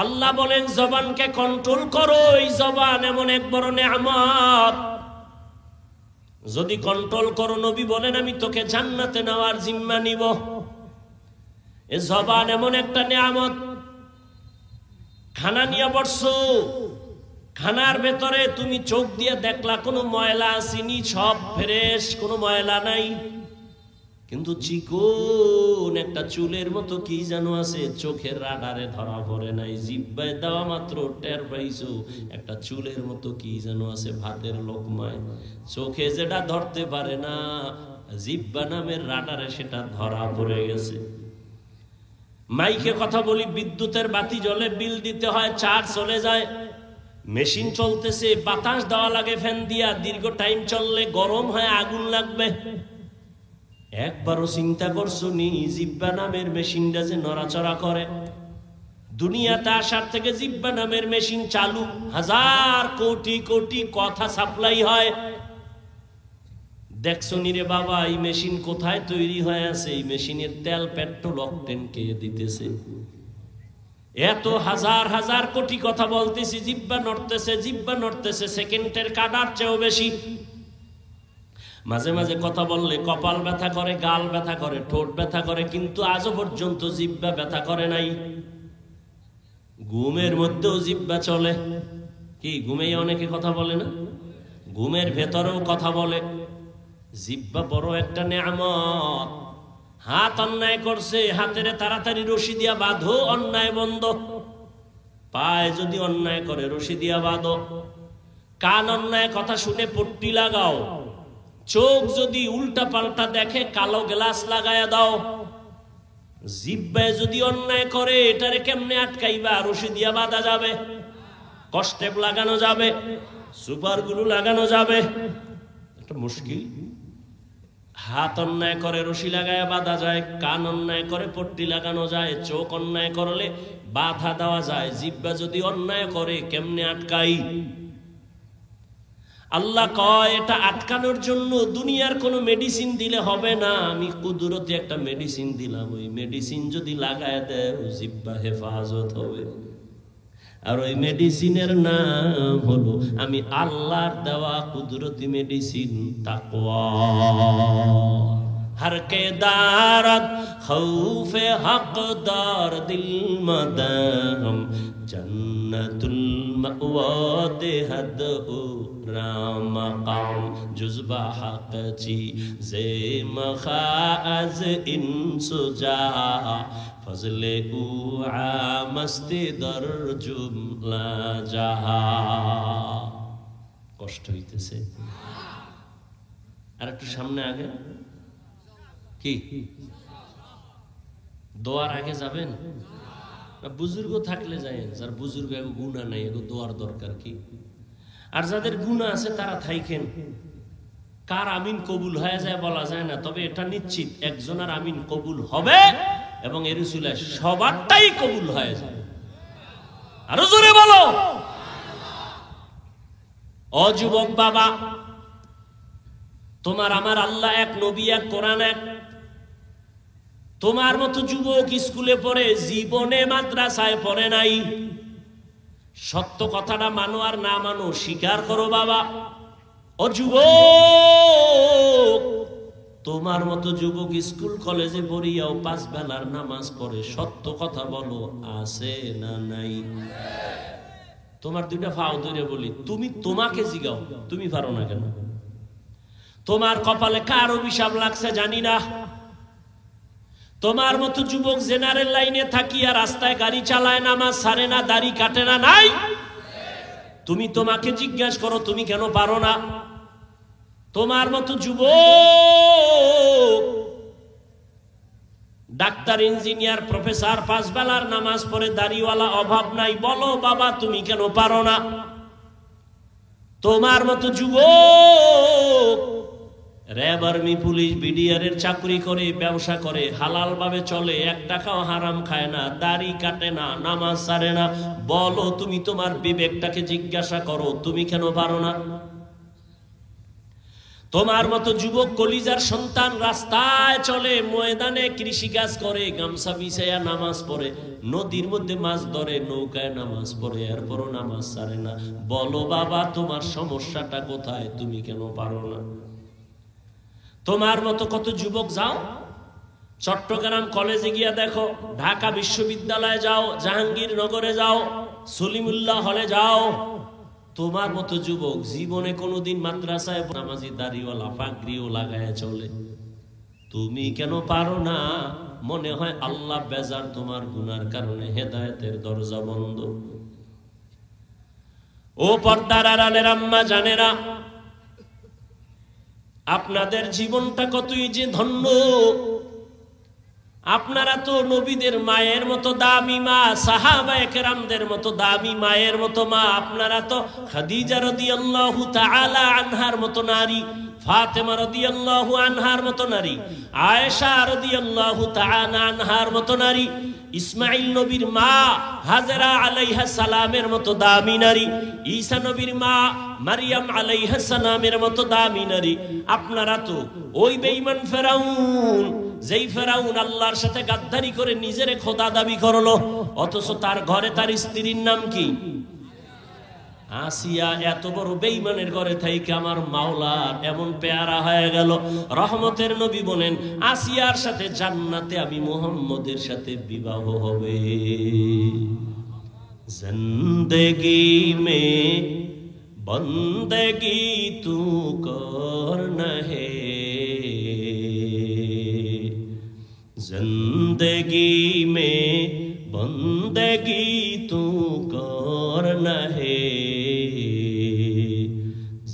আল্লাহ বলেন জবানকে কন্ট্রোল করো, এই জবান এমন এক বড় নেয়ামত, যদি কন্ট্রোল করো নবী বলেন আমি তোকে জান্নাতে নেওয়ার জিম্মা নিব। এ জবান এমন একটা নেয়ামত। খানা নিয়ে বসছো, খানার ভেতরে তুমি চোখ দিয়ে দেখলা কোনো ময়লা আসেনি, সব ফ্রেশ, কোনো ময়লা নাই, কিন্তু চিকন একটা চুলের মতো কি যেন আছে, চোখের রাডারে ধরা পড়ে নাই, জিহ্বায় দেওয়া মাত্র টের পাইছো একটা চুলের মতো কি যেন আছে ভাতের লোকমায়। চোখে যেটা ধরতে পারে না, জিহ্বা নামের রাডারে সেটা ধরা পড়ে গেছে। মাইকে কথা বলি, বিদ্যুতের বাতি জ্বলে, বিল দিতে হয়, চার্জ চলে যায়, মেশিন চলতেছে, বাতাস দেওয়া লাগে ফ্যান দিয়া, দীর্ঘ টাইম চললে গরম হয়, আগুন লাগবে। একবারও চিন্তা করছো নি জিহ্বা নামের মেশিনটা যে নড়াচড়া করে? দুনিয়াতে আসার থেকে জিহ্বা নামের মেশিন চালু, হাজার কোটি কোটি কথা সাপ্লাই হয়। দেখছো নি রে বাবা এই মেশিন কোথায় তৈরি হয়ে আছে? এই মেশিনের তেল পেট্রোল অকটেন কে দিতেছে? এত হাজার হাজার কোটি কথা বলতেছি, জিহ্বা নড়তেছে, জিহ্বা নড়তেছে, সেকেন্ডের কাটার চেয়েও বেশি। মাঝে মাঝে কথা বললে কপাল ব্যথা করে, গাল ব্যথা করে, ঠোঁট ব্যথা করে, কিন্তু আজও পর্যন্ত জিহ্বা ব্যথা করে নাই। ঘুমের মধ্যেও জিহ্বা চলে। কি ঘুমেই অনেকে কথা বলে না? ঘুমের ভেতরেও কথা বলে। জিহ্বা বড় একটা নেয়ামত। হাত অন্যায় করছে, হাতের তাড়াতাড়ি রশি দিয়া বাঁধো, অন্যায় বন্ধ। পায়ে যদি অন্যায় করে রশি দিয়া বাঁধো। কান অন্যায় কথা শুনে পট্টি লাগাও। চোখ যদি উল্টা পাল্টা দেখে কালো গ্লাস লাগায়া দাও। জিহ্বায় যদি অন্যায় করে এটারে কেমনে আটকাইবা? রশি দিয়া বাঁধা যাবে, কষ্টেপ লাগানো যাবে, সুপার গ্লু লাগানো যাবে, এটা মুশকিল। হাত অন্যায় করে রশি লাগায় বাঁধা যায়, কান অন্যায় করে পট্টি লাগানো যায়, চোখ অন্যায় করলে বাধা দেওয়া যায়। জিহ্বা যদি অন্যায় করে কেমনে আটকাই? আল্লাহ কয় এটা আটকানোর জন্য দুনিয়ার কোনো মেডিসিন দিলে হবে না, আমি কুদরতি একটা মেডিসিন দিলাম। ওই মেডিসিন যদি লাগায় দেয় জিহ্বা হেফাজত হবে। আর ওই মেডিসিনের নাম হলো আমি আল্লাহর দেওয়া কুদরতি মেডিসিন তাকওয়া। हर के दारत खौफे हकदार दिल मदम जन्नतुल मअवादे हद राम मकाम जुज़बा हक ची जे मखाज इंसुजा फजले उआ मस्ती दर जुमला जहा। কষ্ট হইতেছে আর একটু সামনে আগে কি দোয়ার আগে যাবেন? বুজুর্গ থাকলে যায়েন, যার বুজুর্গ এগো গুনাহ নাই এগো দোয়ার দরকার কি? আর যাদের গুনাহ আছে তারা থাইকেন। কার আমিন কবুল হয়ে যায় বলা যায় না, তবে এটা নিশ্চিত একজনের আমিন কবুল হবে এবং এর উসিলায় সবারটাই কবুল হয়ে যায়। আরো জোরে বলো। ও যুবক বাবা, তোমার আমার আল্লাহ এক, নবী এক, কোরআন এক। তোমার মতো যুবক স্কুলে পড়ে জীবনে মাদ্রাসায় পড়ে নাই। সত্য কথাটা মানো আর না মানো স্বীকার করো বাবা। ও যুবক, তোমার মতো যুবক স্কুল কলেজে পড়িয়াও 5 বেলার নামাজ পড়ে, সত্য কথা বলো আছে না নাই? তোমার দুইটা ফাও ধরে বলি, তুমি তোমাকে জিগাও, তুমি পারো না কেন? তোমার কপালে কার অভিশাপ লাগছে জানি না। তোমার মতো যুবক জেনারেল লাইনে থাকিয়া রাস্তায় গাড়ি চালায়, নামাজ ছাড়ে না, দাড়ি কাটে না, নাই? তুমি তোমাকে জিজ্ঞাসা করো তুমি কেন পারো না? তোমার মতো যুবক ডাক্তার, ইঞ্জিনিয়ার, প্রফেসর 5 বেলার নামাজ পড়ে, দাড়িওয়ালা, অভাব নাই, বলো বাবা তুমি কেন পারো না? তোমার মতো যুবক র্যাব, আর্মি, পুলিশ, বিডিআর এর চাকরি করে, ব্যবসা করে, হালাল ভাবে চলে, 1 টাকাও হারাম খায় না, দাড়ি কাটে না, নামাজ ছাড়ে না, বলো তুমি তোমার বিবেকটাকে জিজ্ঞাসা করো তুমি কেন পারো না? তোমার মতো যুবক কলিজার সন্তান রাস্তায় চলে, ময়দানে কৃষিকাজ করে, গামছা বিছাইয়া নামাজ পড়ে, নদীর মধ্যে মাছ ধরে, নৌকায় নামাজ পড়ে, এরপরও নামাজ ছাড়ে না, বলো বাবা তোমার সমস্যাটা কোথায়? তুমি কেন পারো না? তোমার মতো কত যুবক যাও চট্টগ্রাম কলেজে গিয়া দেখো, ঢাকা বিশ্ববিদ্যালয়ে যাও, জাহাঙ্গীরনগরে যাও, সলিমুল্লাহ হলে যাও, তোমার মতো যুবক জীবনে কোনোদিন মাদ্রাসায় নামাজি, দাড়িওয়ালা, পাগড়িও লাগায় চলে, তুমি কেন পারো না? মনে হয় আল্লাহ বেজার তোমার গুনার কারণে, হেদায়েতের দরজা বন্ধ। ও পর্দার আড়ালের আম্মা জানেরা, আপনাদের জীবনটা কতই যে ধন্য। আপনারা তো নবীদের মায়ের মতো দামি মা, সাহাবায়ে কেরামদের মতো দামি মায়ের মতো মা। আপনারা তো খাদিজা রাদিয়াল্লাহু তাআলা আনহার মতো নারী, ফাতেমা রাদিয়াল্লাহু আনহার মতো নারী, আয়েশা রাদিয়াল্লাহু তাআলা আনহার মতো নারী, ইসমাইল নবীর মা হাজেরা আলাইহা সালামের মতো দামি নারী, ঈসা নবীর মা মারিয়াম আলাইহা সালামের মতো দামি নারী। আপনারা তো ওই বেঈমান ফেরাউন, যেই ফেরাউন আল্লাহর সাথে গাদ্দারি করে নিজেরে খোদা দাবি করলো, অথচ তার ঘরে তার স্ত্রীর নাম কি? আসিয়া এত বড় বেঈমানের ঘরে থাইকে আমার মাওলার এমন পেয়ারা হয়ে গেল। রহমতের নবী বলেন আসিয়ার সাথে জান্নাতে আমি মুহাম্মদের সাথে বিবাহ হবে। জিন্দেগি মে বন্দেগি তু করনা হে, जिंदगी में बंदगी तू करना है,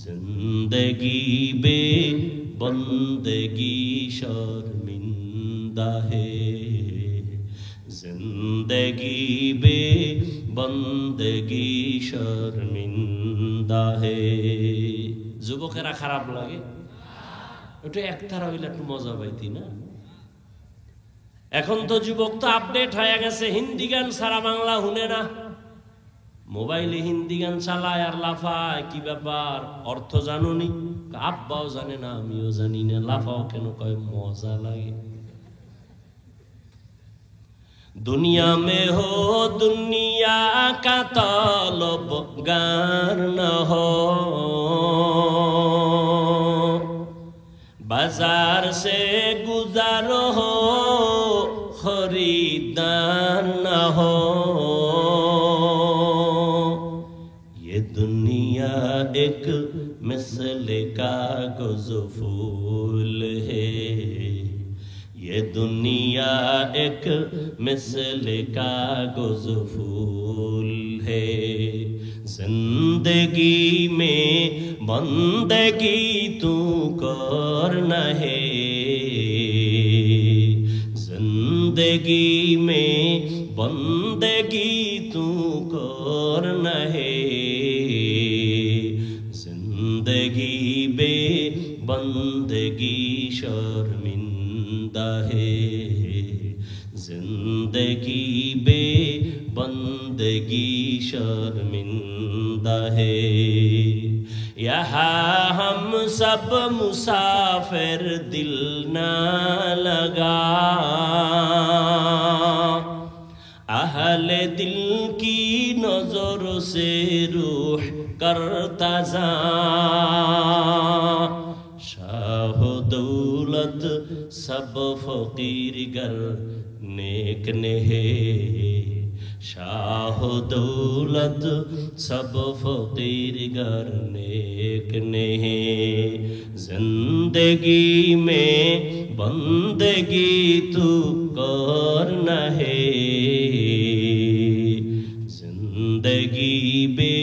जिंदगी बे बंदगी शर्मिंदा है, जिंदगी बे बंदगी शर्मिंदा है। যুবকেরা খারাপ লাগে? ওটা একতারা হইলে একটু মজা পাইতি না? এখন তো যুবক তো আপডেট হয়ে গেছে, হিন্দি গান সারা বাংলা শুনে না, মোবাইলে হিন্দি গান চালায় আর লাফায়। কি ব্যাপার, অর্থ জানুনি? আব্বাও জানে না, আমিও জানি না। লাফাও কেন? কয় মজা লাগে। दुनिया में हो दुनिया का तलबगार न हो, बाजार से गुजार हो खरीदार न हो, ये दुनिया एक मिसले कागज़ फूल है, ये दुनिया एक मिसले कागज़ फूल है, जिंदगी में बंदगी तू करना है, जिंदगी में बंदगी तू करना है, जिंदगी बे बंदगी शर्मिंदा है, जिंदगी बे बंदगी शर्मिंदा है। यहाँ हम सब मुसाफिर दिल ना लगा, अहले दिल की नजर से रूह करता जा, शाह दौलत सब फकीर गर नेक ने है, शाह दौलत सब फकीर गर नेक ने है, जिंदगी में बंदगी तू करना है, जिंदगी बे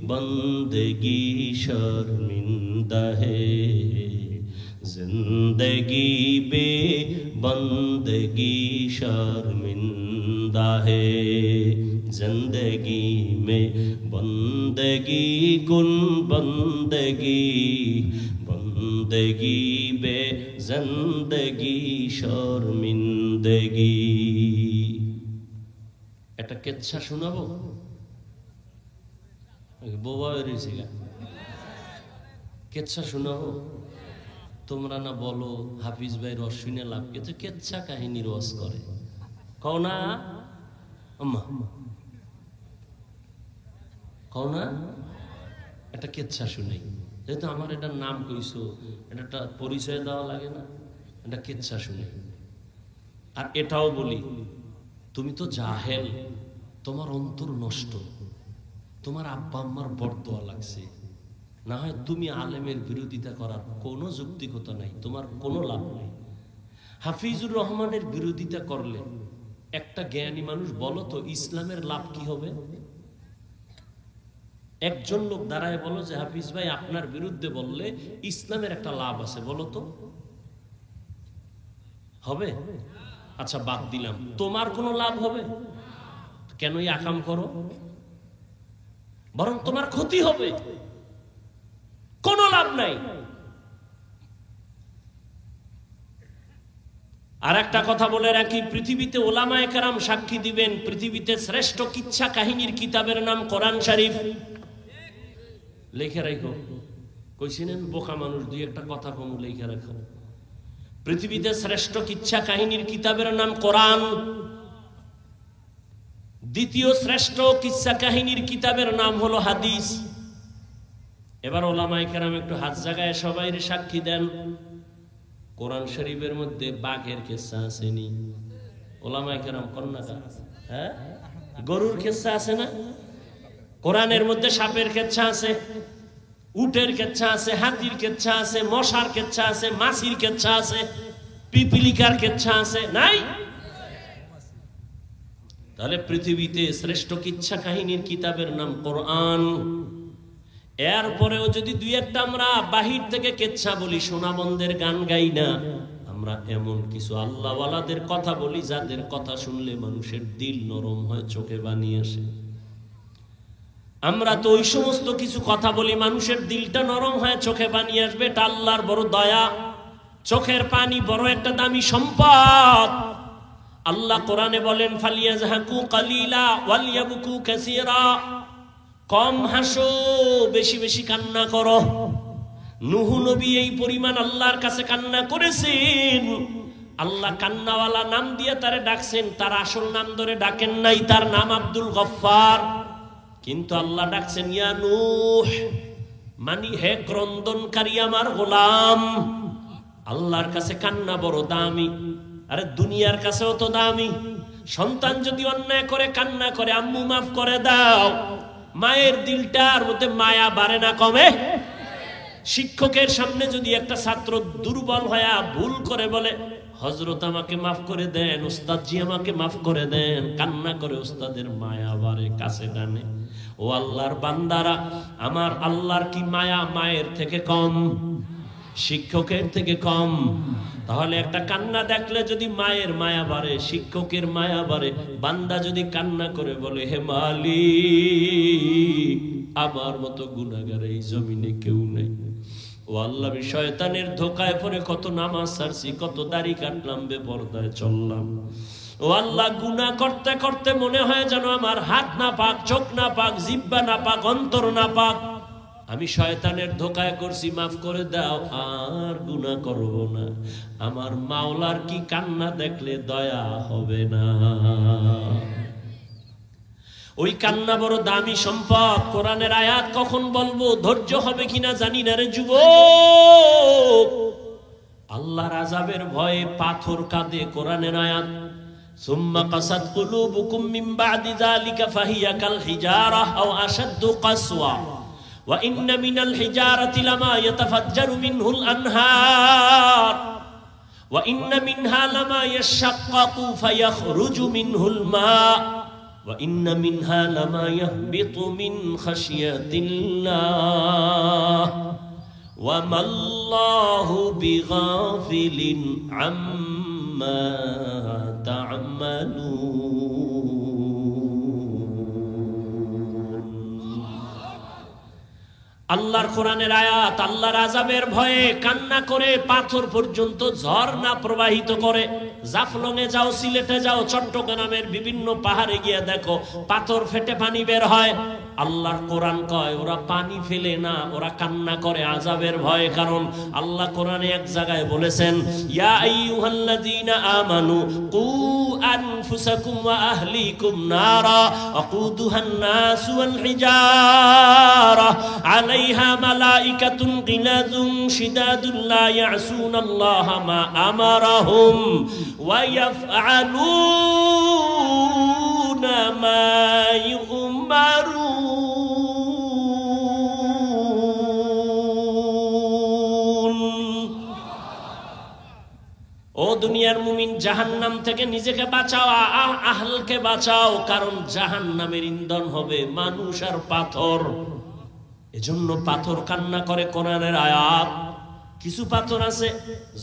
बंदगी शर्मिंदा है, जिंदगी बे बंदगी शर्मिंदा है, जिंदगी में बंदगी कुन बंदगी, बंदगी बे जिंदगी शर्मिंदगी। একটা কেচ্ছা শোনাবো? বোবা হয়েছে গা, কেচ্ছা শোনাবো? তোমরা না বলো হাফিজ ভাই রস শুনে লাভ, কিন্তু কেচ্ছা কাহিনী রস করে, কও না আম্মা? কও না? একটা কেচ্ছা শুনাই, যেহেতু আমার এটার নাম কইছো, এটা একটা পরিচয় দেওয়া লাগে না? এটা কেচ্ছা শুনাই। আর এটাও বলি, তুমি তো জাহেল, তোমার অন্তর নষ্ট, তোমার আব্বা আম্মার বরদোয়া লাগছে, না হয় তুমি আলেমের বিরোধিতা করার কোনো যৌক্তিকতা নাই, তোমার কোনো লাভ নাই। হাফিজুর রহমানের বিরোধিতা করলে একটা জ্ঞানী মানুষ বলো তো ইসলামের লাভ কি হবে? একজন লোক দাঁড়ায় বলো যে হাফিজ ভাই আপনার বিরুদ্ধে বললে ইসলামের একটা লাভ আছে, বলো তো হবে? আচ্ছা বাদ দিলাম, তোমার কোনো লাভ হবে? কেনই আকাম করো? বরং তোমার ক্ষতি হবে, কোনো লাভ নাই। আর একটা কথা বলে রাখি, পৃথিবীতে ওলামায়ে কেরাম সাক্ষী দিবেন, পৃথিবীতে শ্রেষ্ঠ কিচ্ছা কাহিনীর কিতাবের নাম কোরআন শরীফ। লিখে রাখো, কইছিলেন বোকা মানুষ, দুই একটা কথা কম লিখে রাখো। পৃথিবীতে শ্রেষ্ঠ কিচ্ছা কাহিনীর কিতাবের নাম কোরআন। দ্বিতীয় শ্রেষ্ঠ কিসসা কাহিনীর কিতাবের নাম হলো হাদিস। এবার ওলামায়ে কেরাম একটু হাত জাগায় সবাই সাক্ষী দেন, কোরআন শরীফের মধ্যে বাঘের কিসসা আসেনি? ওলামায়ে কেরাম কন্যা, হ্যাঁ, গরুর কিসসা আছে না? কোরআনের মধ্যে সাপের কিসসা আছে, উটের কিসসা আছে, হাতির কিসসা আছে, মশার কিসসা আছে, মাছির কিসসা আছে, পিপিলিকার কিসসা আছে, নাই? তাহলে পৃথিবীতে শ্রেষ্ঠ কিচ্ছা কাহিনীর কিতাবের নাম কোরআন। এরপরেও যদি দুই একটা আমরা বাহির থেকে কিচ্ছা বলি, সোনাবন্দের গান গাই না, আমরা এমন কিছু আল্লাহওয়ালাদের কথা বলি যাদের কথা শুনলে মানুষের দিল নরম হয়, চোখে পানি আসে। আমরা তো ওই সমস্ত কিছু কথা বলি মানুষের দিলটা নরম হয়, চোখে পানি আসবে। এটা আল্লাহর বড় দয়া। চোখের পানি বড় একটা দামি সম্পদ। আল্লাহ কোরআনে বলেন, ফালিয়াজহাকু কালিলা ওয়ালিয়াবকু কাসীরা, কম হাসো, বেশি বেশি কান্না করো। নূহ নবী এই পরিমাণ আল্লাহর কাছে কান্না করেছেন, আল্লাহ কান্নাওয়ালা নাম দিয়ে তারে ডাকছেন, তার আসল নাম ধরে ডাকেন নাই, তার নাম আব্দুল গফফার। কিন্তু আল্লাহ ডাকছেন ইয়া নূহ, মানি হে ক্রন্দনকারী আমার গোলাম। আল্লাহর কাছে কান্না বড় দামি। আরে দুনিয়ার কাছেও তো দামি। সন্তান যদি অন্যায় করে কান্না করে, আম্মু মাফ করে দাও, মায়ের দিলটার মধ্যে মায়া বাড়ে না, কমে? শিক্ষকের সামনে যদি একটা ছাত্র দুর্বল হয়ে ভুল করে বলে, হযরত আমাকে মাফ করে দেন, উস্তাদজি আমাকে মাফ করে দেন, কান্না করে, উস্তাদের মায়া বাড়ে, কাছে টানে। ও আল্লাহর বান্দারা, আমার আল্লাহর কি মায়া মায়ের থেকে কম, শিক্ষকের থেকে কম? তাহলে একটা কান্না দেখলে যদি মায়ের মায়া বাড়ে, শিক্ষকের মায়া বাড়ে, বান্দা যদি কান্না করে বলে, হে মালিক, আমার মতো গুনাহগার এই জমিনে কেউ নেই। ও আল্লাহ, আমি শয়তানের ধোকায় পড়ে কত নামাজ ছাড়ছি, কত দাড়ি কাটলাম, বেপরদায় চললাম। ও আল্লাহ, গুনাহ করতে করতে মনে হয় যেন আমার হাত না পাক, চোখ না পাক, জিহ্বা না পাক, অন্তর না পাক। আমি শয়তানের ধোকায় করছি, মাফ করে দাও, আর গুনাহ করব না। আমার মাওলার কি কান্না দেখলে দয়া হবে না? ওই কান্না বড় দামি সম্পদ। কোরআনের আয়াত কখন বলবো, ধৈর্য হবে কিনা জানি না রে যুবক। আল্লাহর আযাবের ভয়ে পাথর কাঁদে। কোরআনের আয়াত, সুম্মা কাসাত কুলুবুকুম মিন বাদি যালিকা ফাহিয়া কাল হিজারা আও আশাদ্দু কাসওয়া ওয়া ইন্না মিনাল হিজারাতি লামা ইয়াতাফাজ্জারু মিনহুল আনহার ওয়া ইন্না মিনহা লামা ইয়াশাক্কাকু ফায়াখরুজু মিনহুল মা ওয়া ইন্না মিনহা লামা ইয়াহবিতু মিন খাশিয়াতিল্লাহ ওয়া মাল্লাহু বিগাফিলিন আম্মা আল্লাহর কোরআনের আয়াত। আল্লাহর আযাবের ভয়ে কান্না করে পাথর পর্যন্ত ঝর্ণা প্রবাহিত করে। জাফলংয়ে যাও, সিলেটে যাও, চট্টগ্রামের বিভিন্ন পাহাড়ে গিয়ে দেখো পাথর ফেটে পানি বের হয়। আল্লাহর কোরআন কয় ওরা পানি ফেলে না, ওরা কান্না করে আযাবের ভয়ে। কারণ আল্লাহ কোরআনে এক জায়গায় বলেছেন, ইয়া আইয়ুহাল্লাযীনা আমানু কু আনফুসাকুম ওয়া আহলিকুম নারা ওয়াকুদুহান নাসু ওয়াল হিজারা আলাইহা মালাইকাতুন গিলাযুন শিদাদুন লা ইয়াসুনাল্লাহা মা আমারাহুম ওয়া ইয়াফআলুনা মা ইউমারুন। ও দুনিয়ার মুমিন, জাহান্নাম থেকে নিজেকে বাঁচাও, আহলকে বাঁচাও। কারণ জাহান্নামের ইন্ধন হবে মানুষ আর পাথর। এজন্য পাথর কান্না করে। কোরআনের আয়াত। কিছু পাথর আছে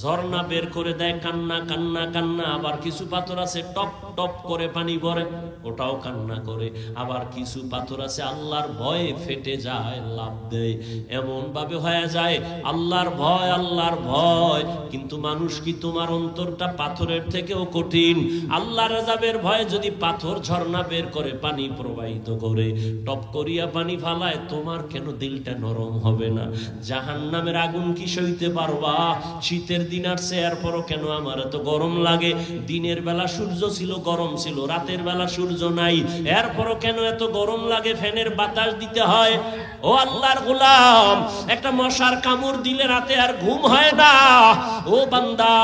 ঝর্ণা বের করে দেয়, কান্না কান্না কান্না। আবার কিছু পাথর আছে টপ টপ করে পানি পড়ে, ওটাও কান্না করে। আবার কিছু পাথর আছে আল্লাহর ভয়ে ফেটে যায়, লাফ দেয়। এমন ভাবে হয়ে যায় আল্লাহর ভয়, আল্লাহর ভয়। কিন্তু মানুষ কি, তোমার অন্তরটা পাথরের থেকেও কঠিন। আল্লাহর আযাবের ভয়ে যদি পাথর ঝর্ণা বের করে পানি প্রবাহিত করে, টপ করিয়া পানি ফালায়, তোমার কেন দিলটা নরম হবে না? জাহান্নামের আগুন কি সইতে শুইতে পারবা? শীতের দিন আসছে, এরপরও কেন আমার এত গরম লাগে? দিনের বেলা সূর্য ছিল, গরম ছিল, রাতের বেলা সূর্য নাই, এরপরও কেন এত গরম লাগে? ফ্যানের বাতাস দিতে হয়। ও আল্লাহর গোলাম, একটা মশার কামড় দিলে রাতে আর ঘুম হয় না। ও বান্দা,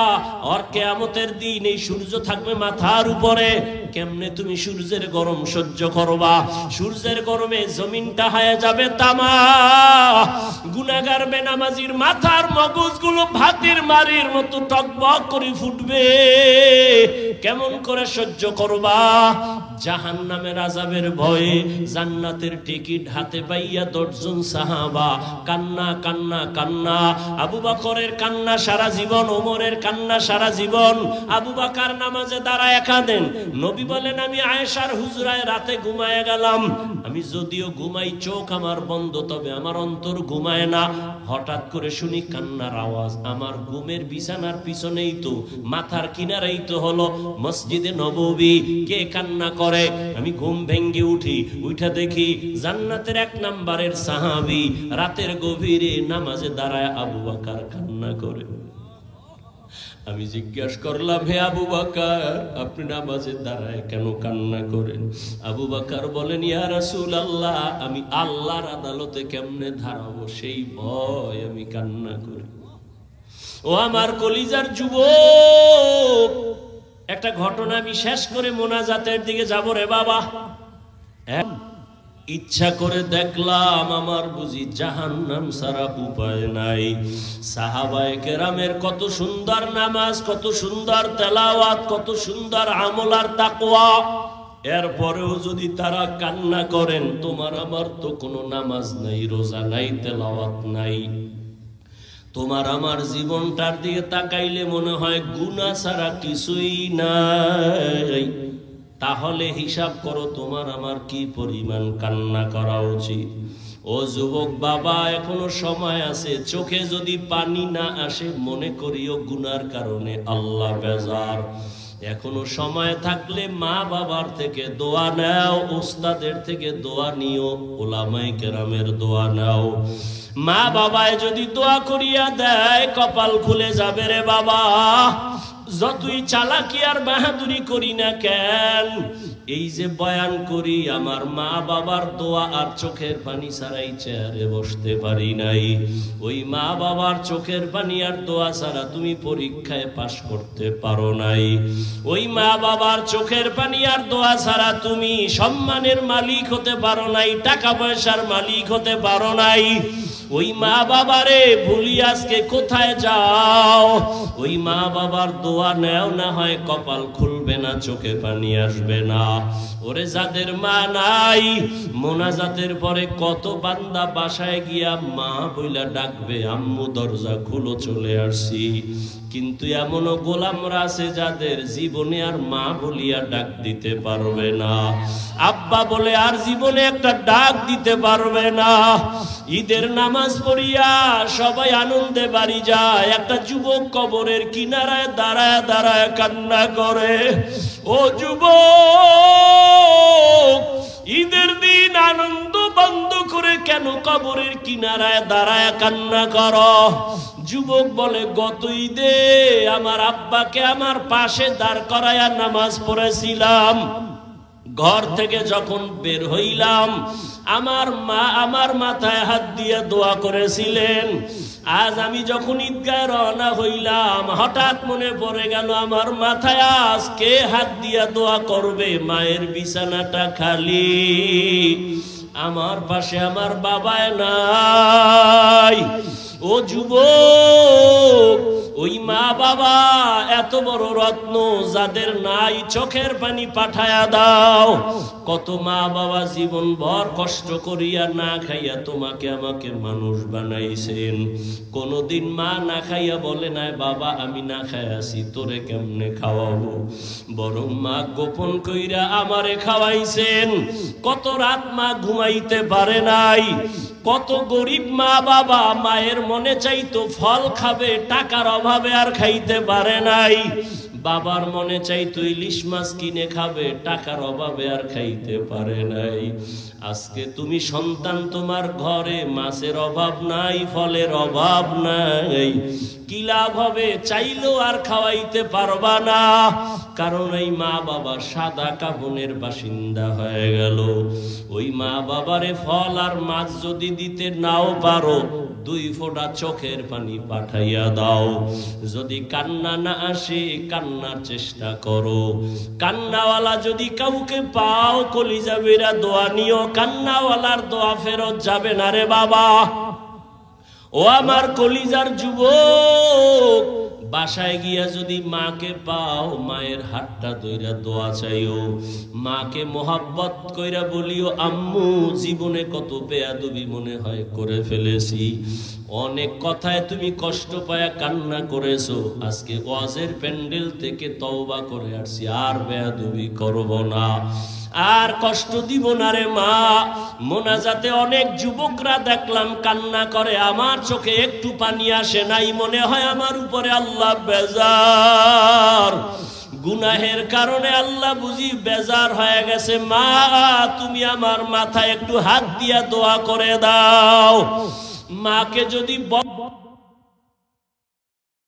আর কিয়ামতের দিন এই সূর্য থাকবে মাথার উপরে, কেমনে তুমি সূর্যের গরম সহ্য করবা? সূর্যের গরমে জমিনটা হয়ে যাবে তামা। গুনাহগার বেনামাজির মাথার মগজগুলো ভাতের মারির মতো টকবক করে ফুটবে, কেমন করে সহ্য করবা? জাহান্নামের আযাবের ভয়ে জান্নাতের টিকিট হাতে পাইয়া 10 জন সাহাবা কান্না কান্না কান্না। আবু বকরের কান্না সারা জীবন, ওমরের কান্না সারা জীবন। আবু বকর নামাজে দাঁড়ায় কাঁদেন। নবী বলেন, আমি আয়েশার হুজরায় রাতে ঘুমায় গেলাম। আমি যদিও ঘুমাই, চোখ আমার বন্ধ, তবে আমার অন্তর ঘুমায় না। হঠাৎ করে শুনি কান্নার আওয়াজ। আমার ঘুমের বিছানার পিছনেই তো, মাথার কিনারেই তো হলো মসজিদে নববী। কে কান্না করে? আমি ঘুম ভেঙ্গে উঠি, উঠা দেখি জান্নাতের 1 নম্বরের সাহাবী রাতের গভীরে নামাজে দাঁড়ায় আবু বকর কান্না করে। আমি জিজ্ঞাসা করলাম, হে আবু বকর, আপনি নামাজে দাঁড়ায় কেন কান্না করেন? আবু বকর বলেন, ইয়া রাসূলুল্লাহ, আমি আল্লাহর আদালতে কেমনে দাঁড়াবো সেই ভয় আমি কান্না করি। ও আমার কলিজার যুবক, একটা ঘটনা আমি শেষ করে মোনাজাতের দিকে যাব রে বাবা। ইচ্ছা করে দেখলাম আমার বুঝি জাহান্নাম ছাড়া উপায় নাই। সাহাবায়ে কেরামের কত সুন্দর নামাজ, কত সুন্দর তেলাওয়াত, কত সুন্দর আমল আর তাকওয়া, এরপরেও যদি তারা কান্না করেন, তোমার আমার তো কোনো নামাজ নাই, রোজা নাই, তেলাওয়াত নাই। তোমার আমার জীবনটার দিকে তাকাইলে মনে হয় গুনাহ ছাড়া কিছুই নাই। তাহলে হিসাব করো তোমার আমার কি পরিমাণ কান্না করা উচিত। ও যুবক বাবা, এখনো সময় আছে। চোখে যদি পানি না আসে, মনে করিও গুনার কারণে আল্লাহ বেজার। এখনো সময় থাকলে মা বাবার থেকে দোয়া নাও, উস্তাদের থেকে দোয়া নিও, উলামায়ে কেরামের দোয়া নাও। মা বাবায় যদি দোয়া করিয়া দেয়, কপাল খুলে যাবে রে বাবা। যতই চালাকি আর বাহাদুরি করি না কেন, এই যে বয়ান করি, আমার মা বাবার দোয়া আর চোখের পানি ছাড়াই চেয়ারে বসতে পারি নাই। ওই মা বাবার চোখের পানি আর দোয়া ছাড়া তুমি পরীক্ষায় পাশ করতে পারো নাই। ওই মা বাবার চোখের পানি আর দোয়া ছাড়া তুমি সম্মানের মালিক হতে পারো নাই, টাকা পয়সার মালিক হতে পারো নাই। ওই মা বাবারে ভুলি আজকে কোথায় যাও? ওই মা বাবার দোয়া নেও, না হয় কপাল খুলবে না, চোখে পানি আসবে না। ওরে যাদের মা নাই, মোনাজাতের পরে কত বান্দা বাসায় গিয়া মা বইলা ডাকবে, আম্মু দরজা খুলো, চলে আসছি। কিন্তু এমনও গোলামরা আছে যাদের জীবনে আর মা বলিয়া ডাক দিতে পারবে না, আব্বা বলে আর জীবনে একটা ডাক দিতে পারবে না। ঈদের নামাজ পড়িয়া সবাই আনন্দে বাড়ি যায়, একটা যুবক কবরের কিনারায় দাঁড়ায় দাঁড়ায় কান্না করে। ও যুবক, ঈদের দিন আনন্দ বন্ধ করে কেন কবরের কিনারায় দাঁড়ায় কান্না করো? যুবক বলে, গত ঈদে আমার আব্বাকে আমার পাশে দাঁড় করায়া নামাজ পড়েছিলাম। ঘর থেকে যখন বের হইলাম, আমার মা আমার মাথায় হাত দিয়ে দোয়া করেছিলেন। আজ আমি যখন ঈদগায় রওনা হইলাম, হঠাৎ মনে পড়ে গেল আমার মাথায় আজ কে হাত দিয়া দোয়া করবে? মায়ের বিছানাটা খালি, আমার পাশে আমার বাবায় নাই। ও যুবক, ওই মা বাবা এত বড় রত্ন, যাদের নাই চোখের পানি পাঠায়া দাও। কত মা বাবা জীবন ভর কষ্ট করিয়া না খাইয়া তোমাকে আমাকে মানুষ বানাইছেন। কোনদিন মা না খাইয়া বলে নাই, বাবা আমি না খাইয়াছি, তোরে কেমনে খাওয়াবো? বরং মা গোপন কইরা আমারে খাওয়াইছেন। কত রাত মা ঘুমাইতে পারে নাই। কত গরিব মা বাবা মায়ের মনে চাইতো ফল খাবে, টাকার অভাবে আর খাইতে পারে নাই। বাবার মনে চাইতো ইলিশ মাছ কিনে খাবে, টাকার অভাবে আর খাইতে পারে নাই। আজকে তুমি সন্তান, তোমার ঘরে মাছের অভাব নাই, ফলের অভাব নাই, কি লাভ হবে? চাইলেও আর খাওয়াইতে পারবা না, কারণ এই মা বাবা সাদা কাফনের বাসিন্দা হয়ে গেল। ওই মা বাবারে ফল আর মাছ যদি দিতে নাও পারো, 2 ফোঁটা চোখের পানি পাঠাইয়া দাও। যদি কান্না না আসে, কান্নার চেষ্টা করো। কান্নাওয়ালা যদি কাউকে পাও, কলিজা বেরা দোয়া নিও। কান্নাওয়ালার দোয়া ফেরত যাবে না রে বাবা। ও আমার কলিজার যুবক, বাসায় গিয়া যদি মাকে পাও, মায়ের হাতটা ধইরা দোয়া চাইও। মাকে মোহাব্বত কইরা বলিও, আম্মু জীবনে কত বেয়াদবি মনে হয় করে ফেলেছি, অনেক কথায় তুমি কষ্ট পায়া কান্না করেছো, আজকে ওয়াজের প্যান্ডেল থেকে তওবা করে আসছি, আর বেয়াদবি করব না, আর কষ্ট দিব না রে মা। মোনাজাতে অনেক যুবকরা দেখলাম কান্না করে, আমার চোখে একটু পানি আসে নাই, মনে হয় আমার উপরে আল্লাহ বেজার, গুনাহের কারণে আল্লাহ বুঝি বেজার হয়ে গেছে। মা তুমি আমার মাথায় একটু হাত দিয়া দোয়া করে দাও। মাকে যদি